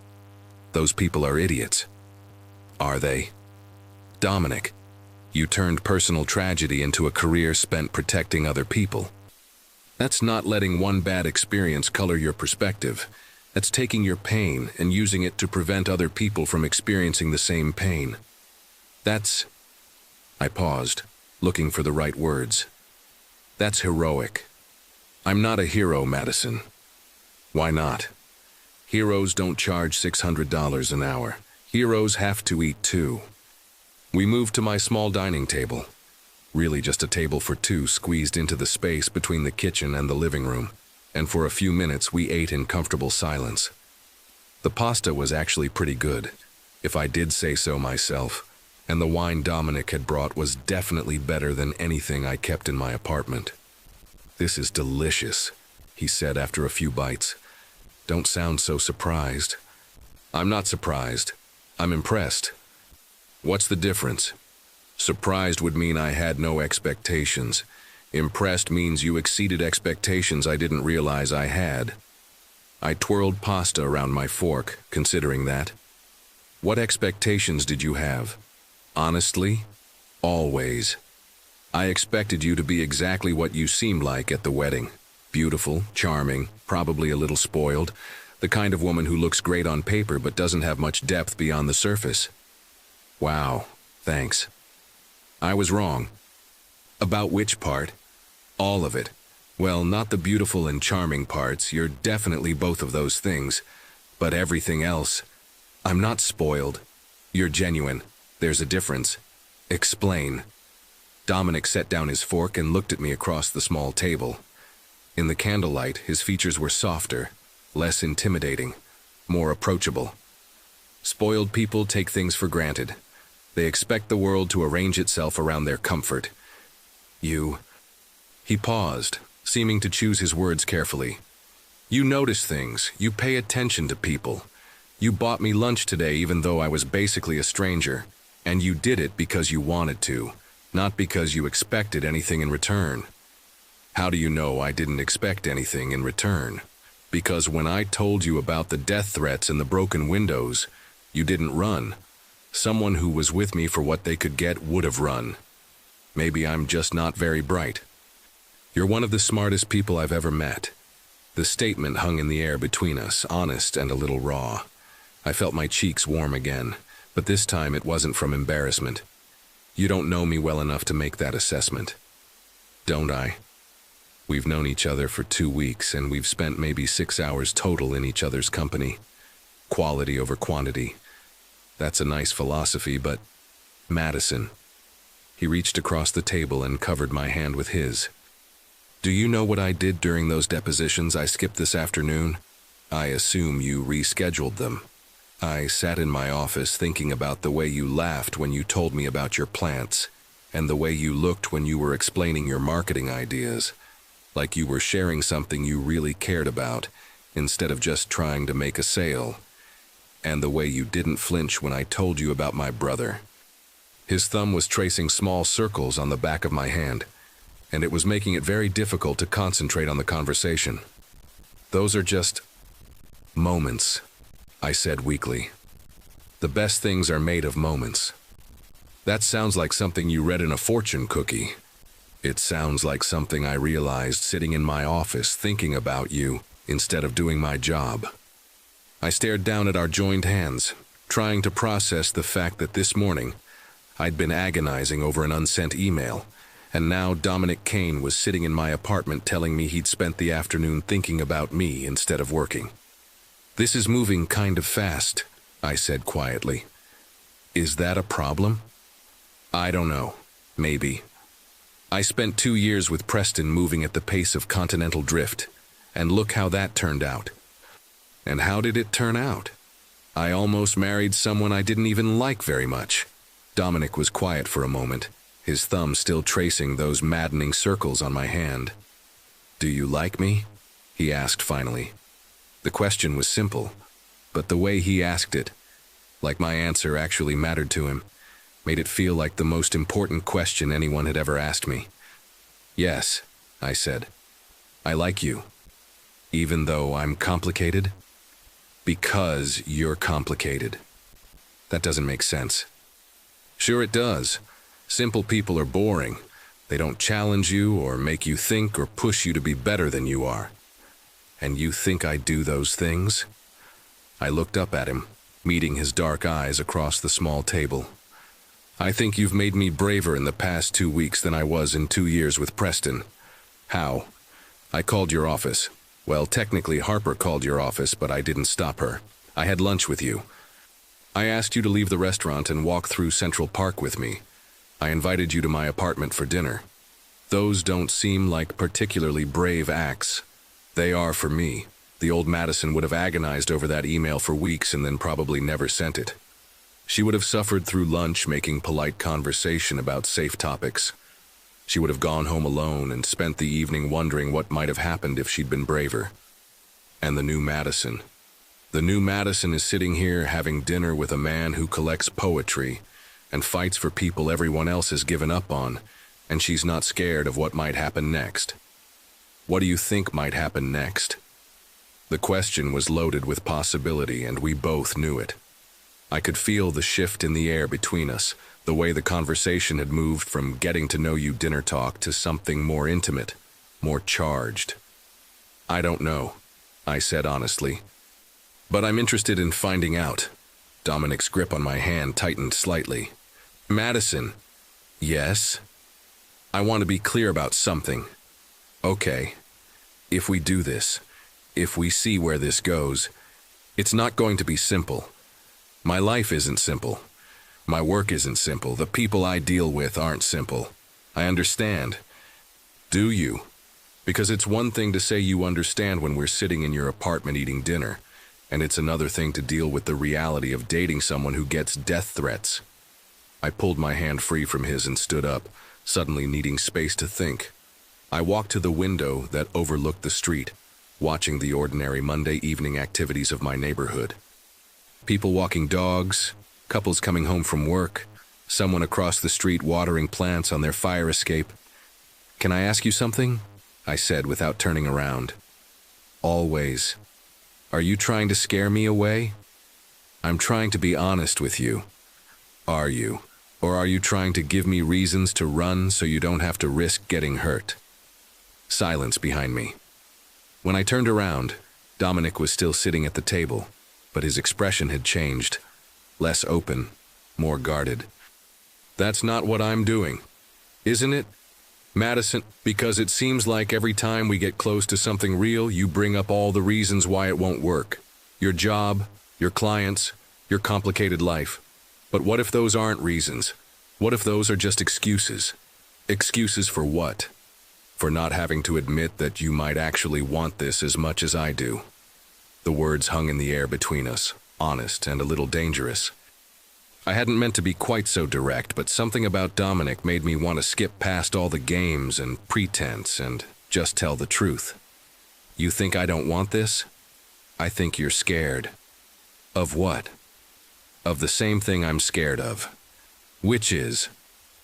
Those people are idiots. Are they? Dominic, you turned personal tragedy into a career spent protecting other people. That's not letting one bad experience color your perspective. That's taking your pain and using it to prevent other people from experiencing the same pain. That's... I paused, looking for the right words. That's heroic. I'm not a hero, Madison. Why not? Heroes don't charge $600 an hour. Heroes have to eat too. We moved to my small dining table. Really just a table for 2 squeezed into the space between the kitchen and the living room, and for a few minutes we ate in comfortable silence. The pasta was actually pretty good, if I did say so myself, and the wine Dominic had brought was definitely better than anything I kept in my apartment. "This is delicious," he said after a few bites. "Don't sound so surprised." "I'm not surprised. I'm impressed." "What's the difference?" "Surprised would mean I had no expectations. Impressed means you exceeded expectations I didn't realize I had." I twirled pasta around my fork, considering that. "What expectations did you have?" "Honestly, always. I expected you to be exactly what you seemed like at the wedding. Beautiful, charming, probably a little spoiled, the kind of woman who looks great on paper but doesn't have much depth beyond the surface." "Wow, thanks." "I was wrong." "About which part?" "All of it. Well, not the beautiful and charming parts, you're definitely both of those things, but everything else. I'm not spoiled. You're genuine. There's a difference. Explain." Dominic set down his fork and looked at me across the small table. In the candlelight, his features were softer, less intimidating, more approachable. Spoiled people take things for granted. They expect the world to arrange itself around their comfort. You... He paused, seeming to choose his words carefully. "You notice things. You pay attention to people. You bought me lunch today even though I was basically a stranger, and you did it because you wanted to, not because you expected anything in return." How do you know I didn't expect anything in return? Because when I told you about the death threats and the broken windows, you didn't run. Someone who was with me for what they could get would have run. Maybe I'm just not very bright. You're one of the smartest people I've ever met. The statement hung in the air between us, honest and a little raw. I felt my cheeks warm again, but this time it wasn't from embarrassment. You don't know me well enough to make that assessment. Don't I? We've known each other for 2 weeks, and we've spent maybe 6 hours total in each other's company. Quality over quantity. That's a nice philosophy, but... Madison. He reached across the table and covered my hand with his. Do you know what I did during those depositions I skipped this afternoon? I assume you rescheduled them. I sat in my office thinking about the way you laughed when you told me about your plants, and the way you looked when you were explaining your marketing ideas, like you were sharing something you really cared about, instead of just trying to make a sale, and the way you didn't flinch when I told you about my brother. His thumb was tracing small circles on the back of my hand, and it was making it very difficult to concentrate on the conversation. Those are just moments, I said weakly. The best things are made of moments. That sounds like something you read in a fortune cookie. It sounds like something I realized sitting in my office thinking about you instead of doing my job. I stared down at our joined hands, trying to process the fact that this morning I'd been agonizing over an unsent email, and now Dominic Kane was sitting in my apartment telling me he'd spent the afternoon thinking about me instead of working. This is moving kind of fast, I said quietly. Is that a problem? I don't know. Maybe. I spent 2 years with Preston moving at the pace of continental drift, and look how that turned out. And how did it turn out? I almost married someone I didn't even like very much. Dominic was quiet for a moment, his thumb still tracing those maddening circles on my hand. Do you like me? He asked finally. The question was simple, but the way he asked it, like my answer actually mattered to him, made it feel like the most important question anyone had ever asked me. Yes, I said. I like you. Even though I'm complicated? Because you're complicated. That doesn't make sense. Sure it does. Simple people are boring. They don't challenge you or make you think or push you to be better than you are. And you think I do those things? I looked up at him, meeting his dark eyes across the small table. I think you've made me braver in the past 2 weeks than I was in 2 years with Preston. How? I called your office. Well, technically Harper called your office, but I didn't stop her. I had lunch with you. I asked you to leave the restaurant and walk through Central Park with me. I invited you to my apartment for dinner. Those don't seem like particularly brave acts. They are for me. The old Madison would have agonized over that email for weeks and then probably never sent it. She would have suffered through lunch making polite conversation about safe topics. She would have gone home alone and spent the evening wondering what might have happened if she'd been braver. And the new Madison. The new Madison is sitting here having dinner with a man who collects poetry and fights for people everyone else has given up on, and she's not scared of what might happen next. What do you think might happen next? The question was loaded with possibility, and we both knew it. I could feel the shift in the air between us, the way the conversation had moved from getting to know you dinner talk to something more intimate, more charged. I don't know, I said honestly. But I'm interested in finding out. Dominic's grip on my hand tightened slightly. Madison. Yes? I want to be clear about something. Okay. If we do this, if we see where this goes, it's not going to be simple. My life isn't simple. My work isn't simple. The people I deal with aren't simple. I understand. Do you? Because it's one thing to say you understand when we're sitting in your apartment eating dinner, and it's another thing to deal with the reality of dating someone who gets death threats. I pulled my hand free from his and stood up, suddenly needing space to think. I walked to the window that overlooked the street, watching the ordinary Monday evening activities of my neighborhood. People walking dogs, couples coming home from work, someone across the street watering plants on their fire escape. Can I ask you something? I said without turning around. Always. Are you trying to scare me away? I'm trying to be honest with you. Are you? Or are you trying to give me reasons to run so you don't have to risk getting hurt? Silence behind me. When I turned around, Dominic was still sitting at the table, but his expression had changed. Less open, more guarded. That's not what I'm doing, isn't it? Madison, because it seems like every time we get close to something real, you bring up all the reasons why it won't work. Your job, your clients, your complicated life. But what if those aren't reasons? What if those are just excuses? Excuses for what? For not having to admit that you might actually want this as much as I do. The words hung in the air between us, honest and a little dangerous. I hadn't meant to be quite so direct, but something about Dominic made me want to skip past all the games and pretense and just tell the truth. You think I don't want this? I think you're scared. Of what? Of the same thing I'm scared of. Which is?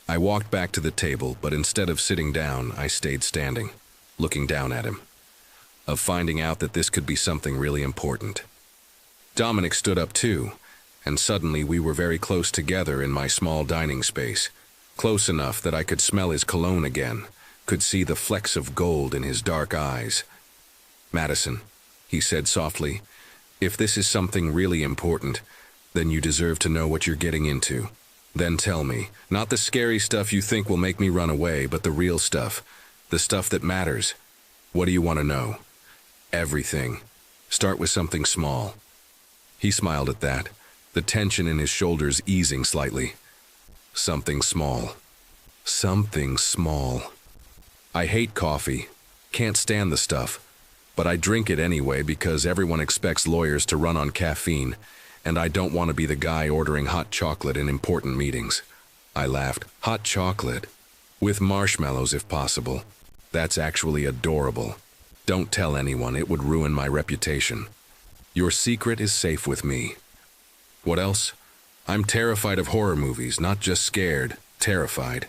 I walked back to the table, but instead of sitting down, I stayed standing, looking down at him. Of finding out that this could be something really important. Dominic stood up too, and suddenly we were very close together in my small dining space, close enough that I could smell his cologne again, could see the flecks of gold in his dark eyes. Madison, he said softly, if this is something really important, then you deserve to know what you're getting into. Then tell me, not the scary stuff you think will make me run away, but the real stuff, the stuff that matters. What do you want to know? Everything. Start with something small. He smiled at that, the tension in his shoulders easing slightly. Something small. Something small. I hate coffee. Can't stand the stuff. But I drink it anyway because everyone expects lawyers to run on caffeine, and I don't want to be the guy ordering hot chocolate in important meetings. I laughed. Hot chocolate? With marshmallows if possible. That's actually adorable. Don't tell anyone, it would ruin my reputation. Your secret is safe with me. What else? I'm terrified of horror movies, not just scared, terrified.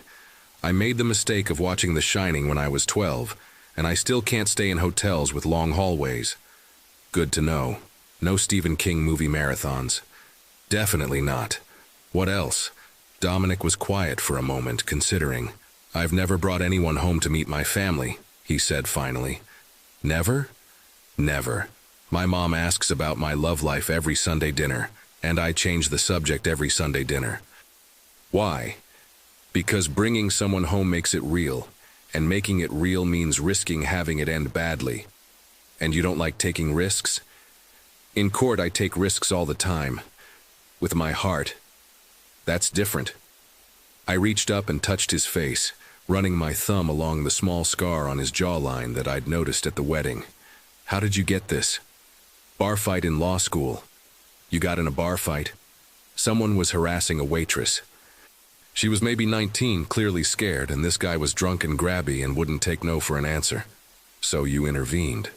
I made the mistake of watching The Shining when I was 12, and I still can't stay in hotels with long hallways. Good to know. No Stephen King movie marathons. Definitely not. What else? Dominic was quiet for a moment, considering. I've never brought anyone home to meet my family, he said finally. Never? Never. My mom asks about my love life every Sunday dinner, and I change the subject every Sunday dinner. Why? Because bringing someone home makes it real, and making it real means risking having it end badly. And you don't like taking risks? In court, I take risks all the time. With my heart. That's different. I reached up and touched his face, running my thumb along the small scar on his jawline that I'd noticed at the wedding. How did you get this? Bar fight in law school. You got in a bar fight? Someone was harassing a waitress. She was maybe 19, clearly scared, and this guy was drunk and grabby and wouldn't take no for an answer. So you intervened.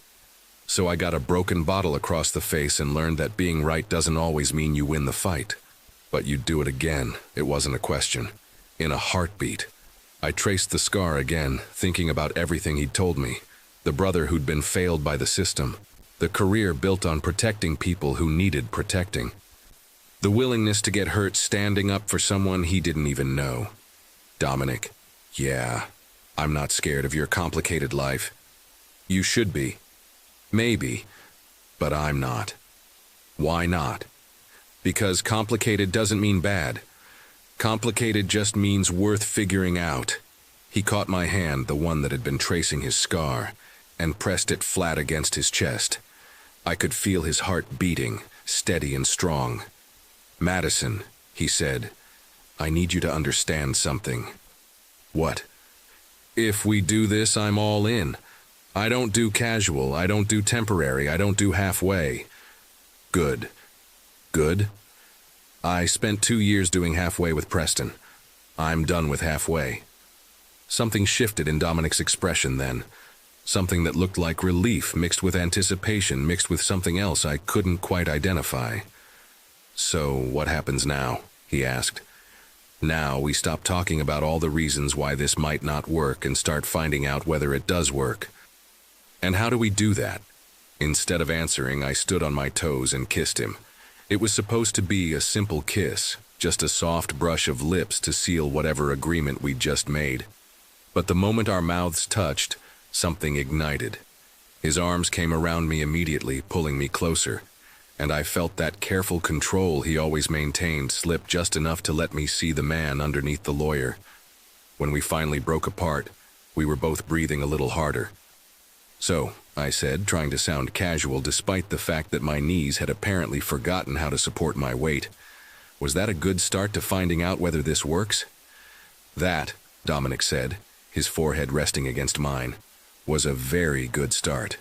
So I got a broken bottle across the face and learned that being right doesn't always mean you win the fight. But you'd do it again, it wasn't a question. In a heartbeat. I traced the scar again, thinking about everything he'd told me. The brother who'd been failed by the system. The career built on protecting people who needed protecting. The willingness to get hurt standing up for someone he didn't even know. Dominic, yeah, I'm not scared of your complicated life. You should be. Maybe, but I'm not. Why not? Because complicated doesn't mean bad. Complicated just means worth figuring out. He caught my hand, the one that had been tracing his scar, and pressed it flat against his chest. I could feel his heart beating, steady and strong. Madison, he said, I need you to understand something. What? If we do this, I'm all in. I don't do casual, I don't do temporary, I don't do halfway. Good. Good? I spent 2 years doing halfway with Preston. I'm done with halfway. Something shifted in Dominic's expression then. Something that looked like relief mixed with anticipation, mixed with something else I couldn't quite identify. So what happens now? He asked. Now we stop talking about all the reasons why this might not work and start finding out whether it does work. And how do we do that? Instead of answering, I stood on my toes and kissed him. It was supposed to be a simple kiss, just a soft brush of lips to seal whatever agreement we'd just made. But the moment our mouths touched, something ignited. His arms came around me immediately, pulling me closer, and I felt that careful control he always maintained slip just enough to let me see the man underneath the lawyer. When we finally broke apart, we were both breathing a little harder. "So," I said, trying to sound casual despite the fact that my knees had apparently forgotten how to support my weight, "was that a good start to finding out whether this works?" "That," Dominic said, his forehead resting against mine, "was a very good start."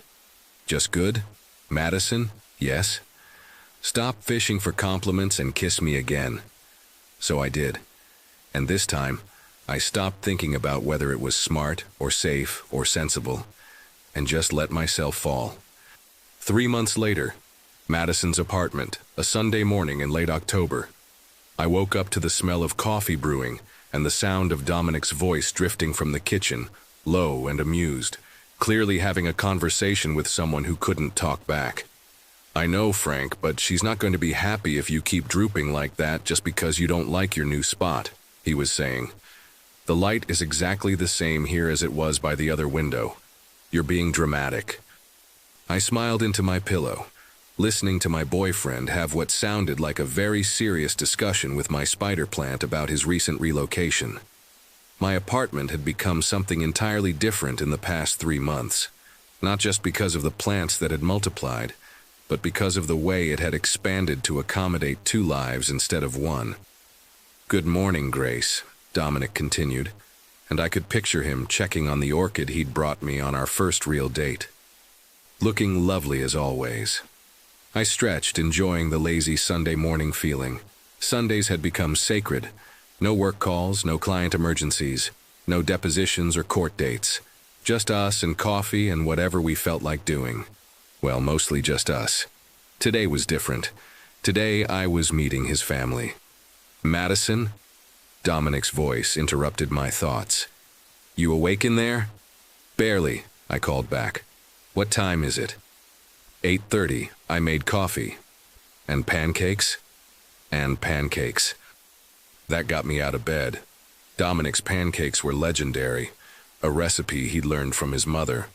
"Just good? Madison? Yes?" "Stop fishing for compliments and kiss me again." So I did. And this time, I stopped thinking about whether it was smart or safe or sensible, and just let myself fall. 3 months later, Madison's apartment, a Sunday morning in late October. I woke up to the smell of coffee brewing and the sound of Dominic's voice drifting from the kitchen, low and amused, clearly having a conversation with someone who couldn't talk back. "I know, Frank, but she's not going to be happy if you keep drooping like that just because you don't like your new spot," he was saying. "The light is exactly the same here as it was by the other window. You're being dramatic." I smiled into my pillow, listening to my boyfriend have what sounded like a very serious discussion with my spider plant about his recent relocation. My apartment had become something entirely different in the past 3 months, not just because of the plants that had multiplied, but because of the way it had expanded to accommodate 2 lives instead of 1. "Good morning, Grace," Dominic continued, and I could picture him checking on the orchid he'd brought me on our first real date. Looking lovely as always. I stretched, enjoying the lazy Sunday morning feeling. Sundays had become sacred. No work calls, no client emergencies, no depositions or court dates. Just us and coffee and whatever we felt like doing. Well, mostly just us. Today was different. Today I was meeting his family. "Madison?" Dominic's voice interrupted my thoughts. "You awake in there?" "Barely," I called back. "What time is it?" 8:30. I made coffee. "And pancakes?" "And pancakes." That got me out of bed. Dominic's pancakes were legendary, a recipe he'd learned from his mother.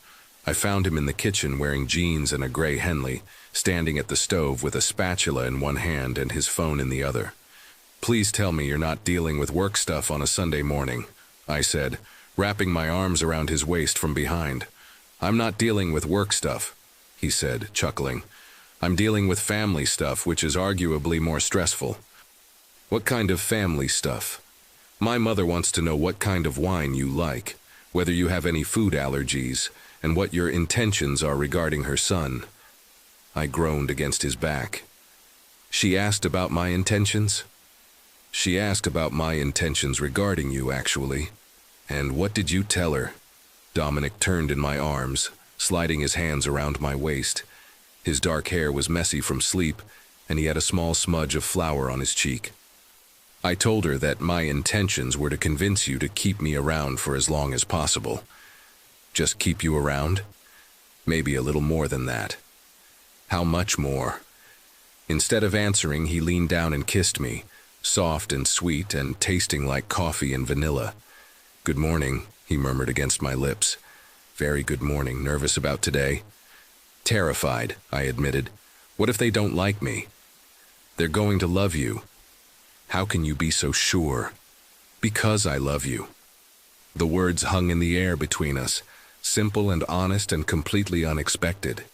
I found him in the kitchen wearing jeans and a gray Henley, standing at the stove with a spatula in one hand and his phone in the other. "Please tell me you're not dealing with work stuff on a Sunday morning," I said, wrapping my arms around his waist from behind. "I'm not dealing with work stuff," he said, chuckling. "I'm dealing with family stuff, which is arguably more stressful." "What kind of family stuff?" "My mother wants to know what kind of wine you like, whether you have any food allergies, and what your intentions are regarding her son." I groaned against his back. "She asked about my intentions?" "She asked about my intentions regarding you, actually." "And what did you tell her?" Dominic turned in my arms, sliding his hands around my waist. His dark hair was messy from sleep, and he had a small smudge of flour on his cheek. "I told her that my intentions were to convince you to keep me around for as long as possible." "Just keep you around?" "Maybe a little more than that." "How much more?" Instead of answering, he leaned down and kissed me, soft and sweet and tasting like coffee and vanilla. "Good morning," he murmured against my lips. "Very good morning. Nervous about today?" "Terrified," I admitted. "What if they don't like me?" "They're going to love you." "How can you be so sure?" "Because I love you." The words hung in the air between us, simple and honest and completely unexpected.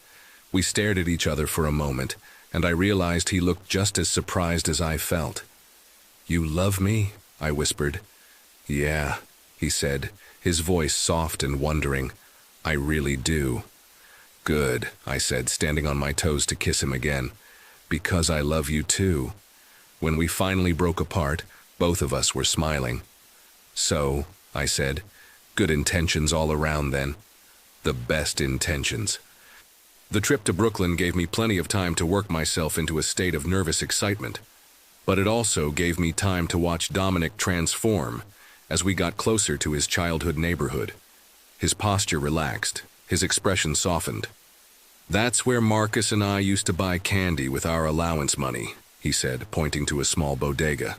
We stared at each other for a moment, and I realized he looked just as surprised as I felt. "You love me?" I whispered. "Yeah," he said, his voice soft and wondering. "I really do." "Good," I said, standing on my toes to kiss him again. "Because I love you too." When we finally broke apart, both of us were smiling. "So," I said, "good intentions all around then." "The best intentions." The trip to Brooklyn gave me plenty of time to work myself into a state of nervous excitement, but it also gave me time to watch Dominic transform as we got closer to his childhood neighborhood. His posture relaxed, His expression softened. "That's where Marcus and I used to buy candy with our allowance money," he said, pointing to a small bodega.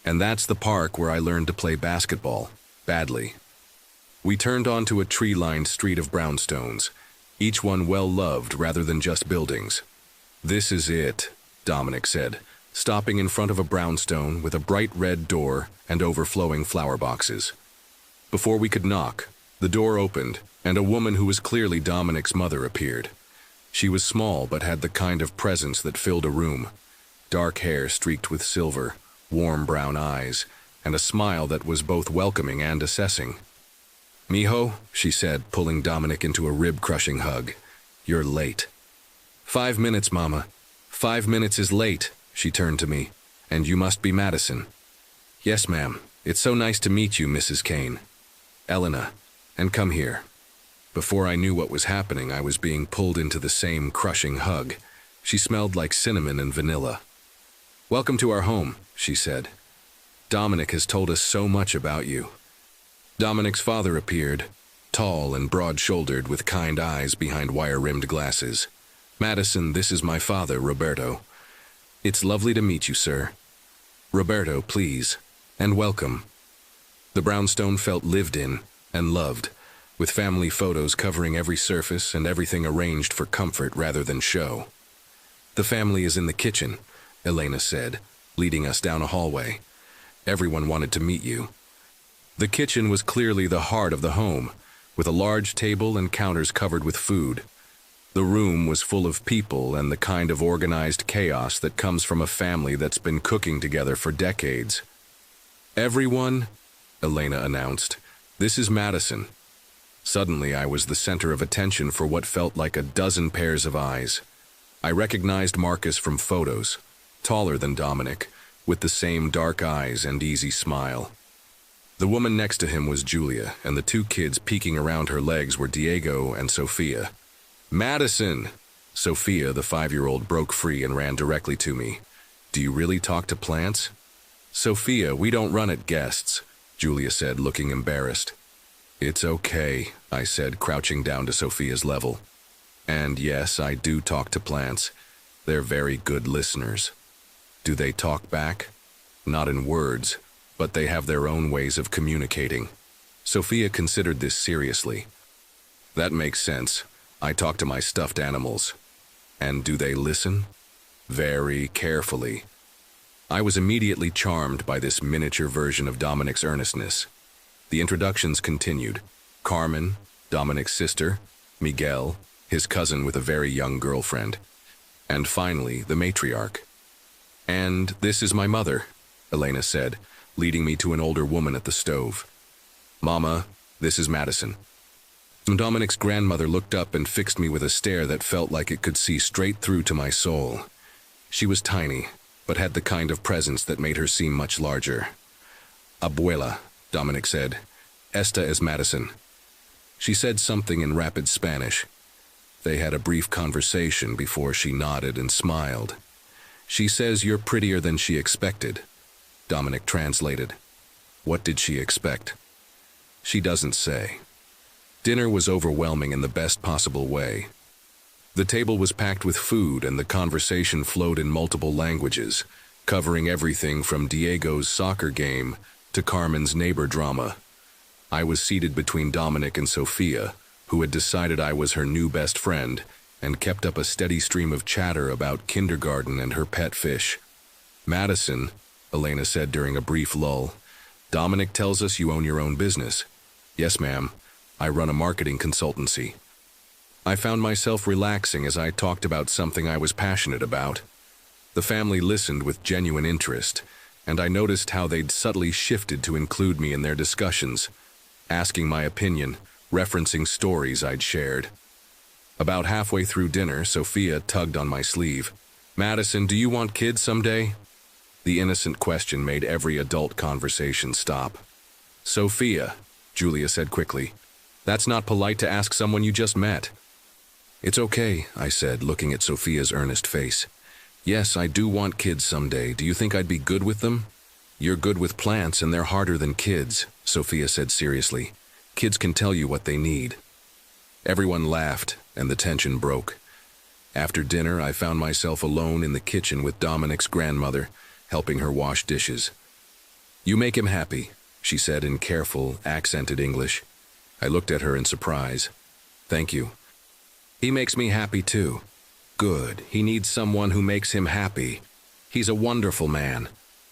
"And that's the park where I learned to play basketball, badly." We turned onto a tree-lined street of brownstones, each one well-loved rather than just buildings. "This is it," Dominic said, stopping in front of a brownstone with a bright red door and overflowing flower boxes. Before we could knock, the door opened, and a woman who was clearly Dominic's mother appeared. She was small but had the kind of presence that filled a room. Dark hair streaked with silver, warm brown eyes, and a smile that was both welcoming and assessing. "Mijo," she said, pulling Dominic into a rib-crushing hug. "You're late." 5 minutes, Mama. 5 minutes is late," she turned to me. "And you must be Madison." "Yes, ma'am. It's so nice to meet you, Mrs. Kane." "Elena, and come here." Before I knew what was happening, I was being pulled into the same crushing hug. She smelled like cinnamon and vanilla. "Welcome to our home," she said. "Dominic has told us so much about you." Dominic's father appeared, tall and broad-shouldered with kind eyes behind wire-rimmed glasses. "Madison, this is my father, Roberto." "It's lovely to meet you, sir." "Roberto, please, and welcome." The brownstone felt lived in and loved, with family photos covering every surface and everything arranged for comfort rather than show. "The family is in the kitchen," Elena said, leading us down a hallway. "Everyone wanted to meet you." The kitchen was clearly the heart of the home, with a large table and counters covered with food. The room was full of people and the kind of organized chaos that comes from a family that's been cooking together for decades. "Everyone," Elena announced, "this is Madison." Suddenly, I was the center of attention for what felt like a dozen pairs of eyes. I recognized Marcus from photos, taller than Dominic, with the same dark eyes and easy smile. The woman next to him was Julia, and the two kids peeking around her legs were Diego and Sophia. "Madison!" Sophia, the 5-year-old, broke free and ran directly to me. "Do you really talk to plants?" "Sophia, we don't run at guests," Julia said, looking embarrassed. "It's okay," I said, crouching down to Sophia's level. "And yes, I do talk to plants. They're very good listeners." "Do they talk back?" "Not in words, but they have their own ways of communicating." Sophia considered this seriously. "That makes sense. I talk to my stuffed animals." "And do they listen?" "Very carefully." I was immediately charmed by this miniature version of Dominic's earnestness. The introductions continued. Carmen, Dominic's sister, Miguel, his cousin with a very young girlfriend, and finally, the matriarch. "And this is my mother," Elena said, leading me to an older woman at the stove. "Mama, this is Madison." Dominic's grandmother looked up and fixed me with a stare that felt like it could see straight through to my soul. She was tiny, but had the kind of presence that made her seem much larger. "Abuela," Dominic said. "Esta es Madison." She said something in rapid Spanish. They had a brief conversation before she nodded and smiled. "She says you're prettier than she expected," Dominic translated. "What did she expect?" "She doesn't say." Dinner was overwhelming in the best possible way. The table was packed with food and the conversation flowed in multiple languages, covering everything from Diego's soccer game to Carmen's neighbor drama. I was seated between Dominic and Sophia, who had decided I was her new best friend, and kept up a steady stream of chatter about kindergarten and her pet fish. "Madison," Elena said during a brief lull, "Dominic tells us you own your own business." "Yes, ma'am. I run a marketing consultancy." I found myself relaxing as I talked about something I was passionate about. The family listened with genuine interest, and I noticed how they'd subtly shifted to include me in their discussions, asking my opinion, referencing stories I'd shared. About halfway through dinner, Sophia tugged on my sleeve. "Madison, do you want kids someday?" The innocent question made every adult conversation stop. "Sophia," Julia said quickly, "that's not polite to ask someone you just met." "It's okay," I said, looking at Sophia's earnest face. "Yes, I do want kids someday. Do you think I'd be good with them?" "You're good with plants and they're harder than kids," Sophia said seriously. "Kids can tell you what they need." Everyone laughed, and the tension broke. After dinner, I found myself alone in the kitchen with Dominic's grandmother, helping her wash dishes. "You make him happy," she said in careful, accented English. I looked at her in surprise. "Thank you." "He makes me happy too." "Good. He needs someone who makes him happy. He's a wonderful man.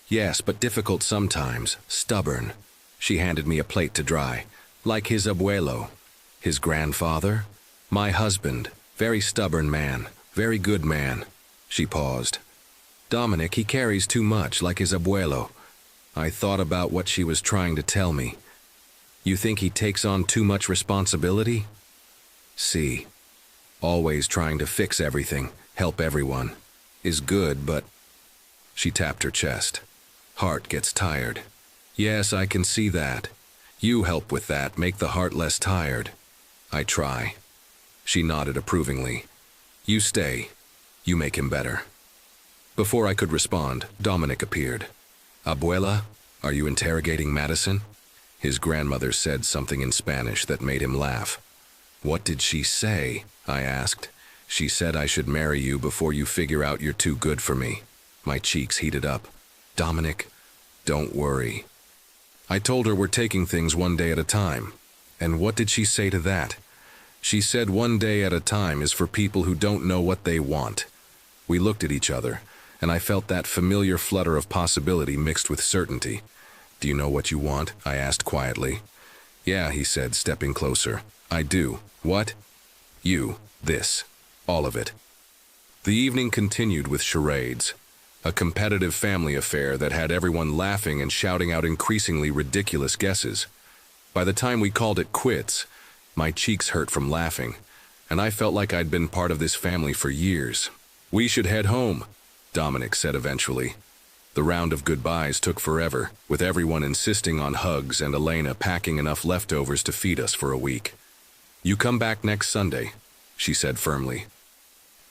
Yes, but difficult sometimes, stubborn." She handed me a plate to dry. "Like his abuelo." "His grandfather?" "My husband. Very stubborn man. Very good man." She paused. "Dominic, he carries too much, like his abuelo." I thought about what she was trying to tell me. "You think he takes on too much responsibility?" "See. Always trying to fix everything, help everyone. Is good, but..." She tapped her chest. "Heart gets tired." "Yes, I can see that. You help with that, make the heart less tired." "I try." She nodded approvingly. "You stay. You make him better." Before I could respond, Dominic appeared. "Abuela, are you interrogating Madison?" His grandmother said something in Spanish that made him laugh. "What did she say?" I asked. "She said I should marry you before you figure out you're too good for me." My cheeks heated up. "Dominic, don't worry." I told her we're taking things one day at a time. And what did she say to that? She said one day at a time is for people who don't know what they want. We looked at each other, and I felt that familiar flutter of possibility mixed with certainty. "Do you know what you want?" I asked quietly. "Yeah," he said, stepping closer. "I do." "What?" "You. This. All of it." The evening continued with charades, a competitive family affair that had everyone laughing and shouting out increasingly ridiculous guesses. By the time we called it quits, my cheeks hurt from laughing, and I felt like I'd been part of this family for years. "We should head home," Dominic said eventually. The round of goodbyes took forever, with everyone insisting on hugs and Elena packing enough leftovers to feed us for a week. "You come back next Sunday," she said firmly.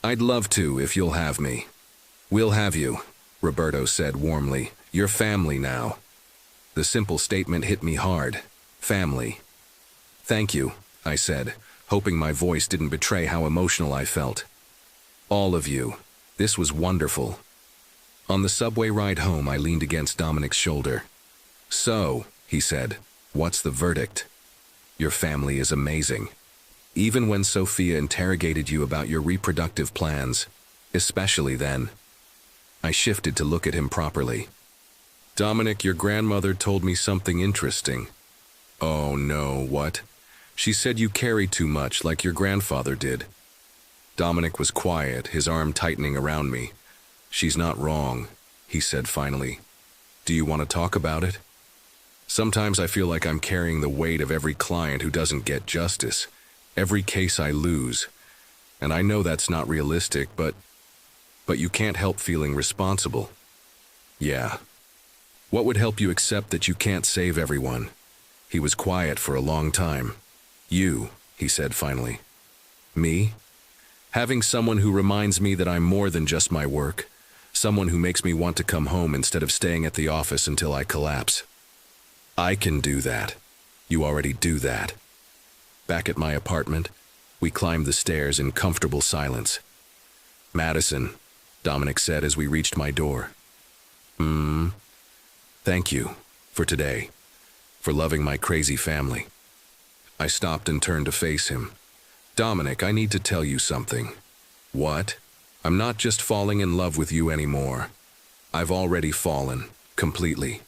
"I'd love to if you'll have me." "We'll have you," Roberto said warmly. "You're family now." The simple statement hit me hard. Family. "Thank you," I said, hoping my voice didn't betray how emotional I felt. "All of you. This was wonderful." On the subway ride home, I leaned against Dominic's shoulder. "So," he said, "what's the verdict?" "Your family is amazing. Even when Sophia interrogated you about your reproductive plans, especially then." I shifted to look at him properly. "Dominic, your grandmother told me something interesting." "Oh no, what?" "She said you carry too much, like your grandfather did." Dominic was quiet, his arm tightening around me. "She's not wrong," he said finally. "Do you want to talk about it?" Sometimes I feel like I'm carrying the weight of every client who doesn't get justice, every case I lose. And I know that's not realistic, but you can't help feeling responsible. "Yeah. What would help you accept that you can't save everyone?" He was quiet for a long time. "You," he said finally. "Me? Having someone who reminds me that I'm more than just my work, someone who makes me want to come home instead of staying at the office until I collapse." "I can do that. You already do that." Back at my apartment, we climbed the stairs in comfortable silence. "Madison," Dominic said as we reached my door. Thank you for today, for loving my crazy family." I stopped and turned to face him. "Dominic, I need to tell you something." "What?" "I'm not just falling in love with you anymore. I've already fallen, completely."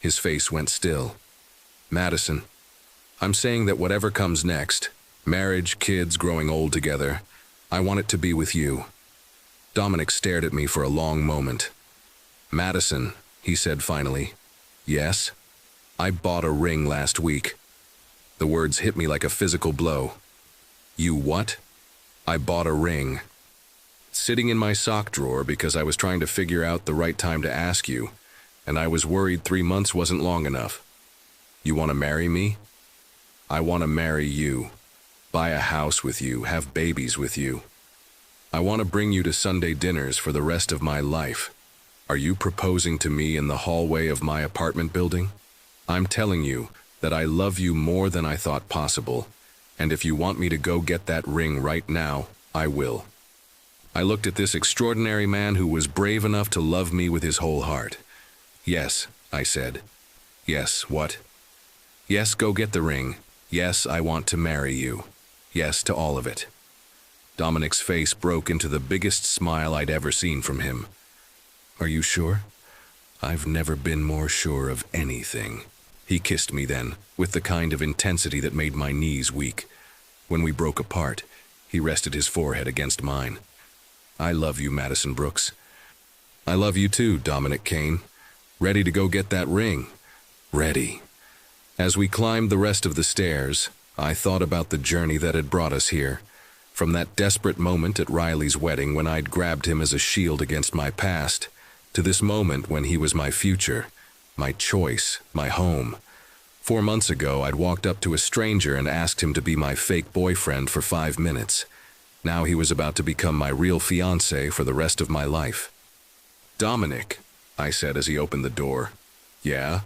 His face went still. "Madison, I'm saying that whatever comes next, marriage, kids, growing old together, I want it to be with you." Dominic stared at me for a long moment. "Madison," he said finally. "Yes?" "I bought a ring last week." The words hit me like a physical blow. "You what?" "I bought a ring. Sitting in my sock drawer because I was trying to figure out the right time to ask you, and I was worried 3 months wasn't long enough." "You want to marry me?" "I want to marry you. Buy a house with you, have babies with you. I want to bring you to Sunday dinners for the rest of my life. Are you proposing to me in the hallway of my apartment building? I'm telling you that I love you more than I thought possible, And if you want me to go get that ring right now, I will. I looked at this extraordinary man who was brave enough to love me with his whole heart. Yes, I said. Yes, what? Yes, go get the ring. Yes, I want to marry you. Yes to all of it. Dominic's face broke into the biggest smile I'd ever seen from him. Are you sure? I've never been more sure of anything. He kissed me then, with the kind of intensity that made my knees weak. When we broke apart, he rested his forehead against mine. I love you, Madison Brooks. I love you too, Dominic Kane. Ready to go get that ring. Ready. As we climbed the rest of the stairs, I thought about the journey that had brought us here. From that desperate moment at Riley's wedding when I'd grabbed him as a shield against my past, to this moment when he was my future, my choice, my home. 4 months ago, I'd walked up to a stranger and asked him to be my fake boyfriend for 5 minutes. Now he was about to become my real fiancé for the rest of my life. Dominic, I said as he opened the door. Yeah?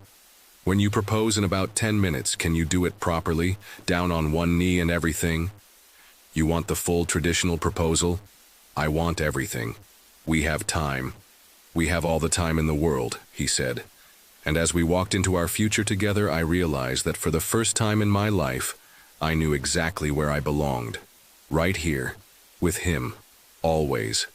When you propose in about 10 minutes, can you do it properly, down on one knee and everything? You want the full traditional proposal? I want everything. We have time. We have all the time in the world, he said. And as we walked into our future together, I realized that for the first time in my life, I knew exactly where I belonged. Right here, with him, always.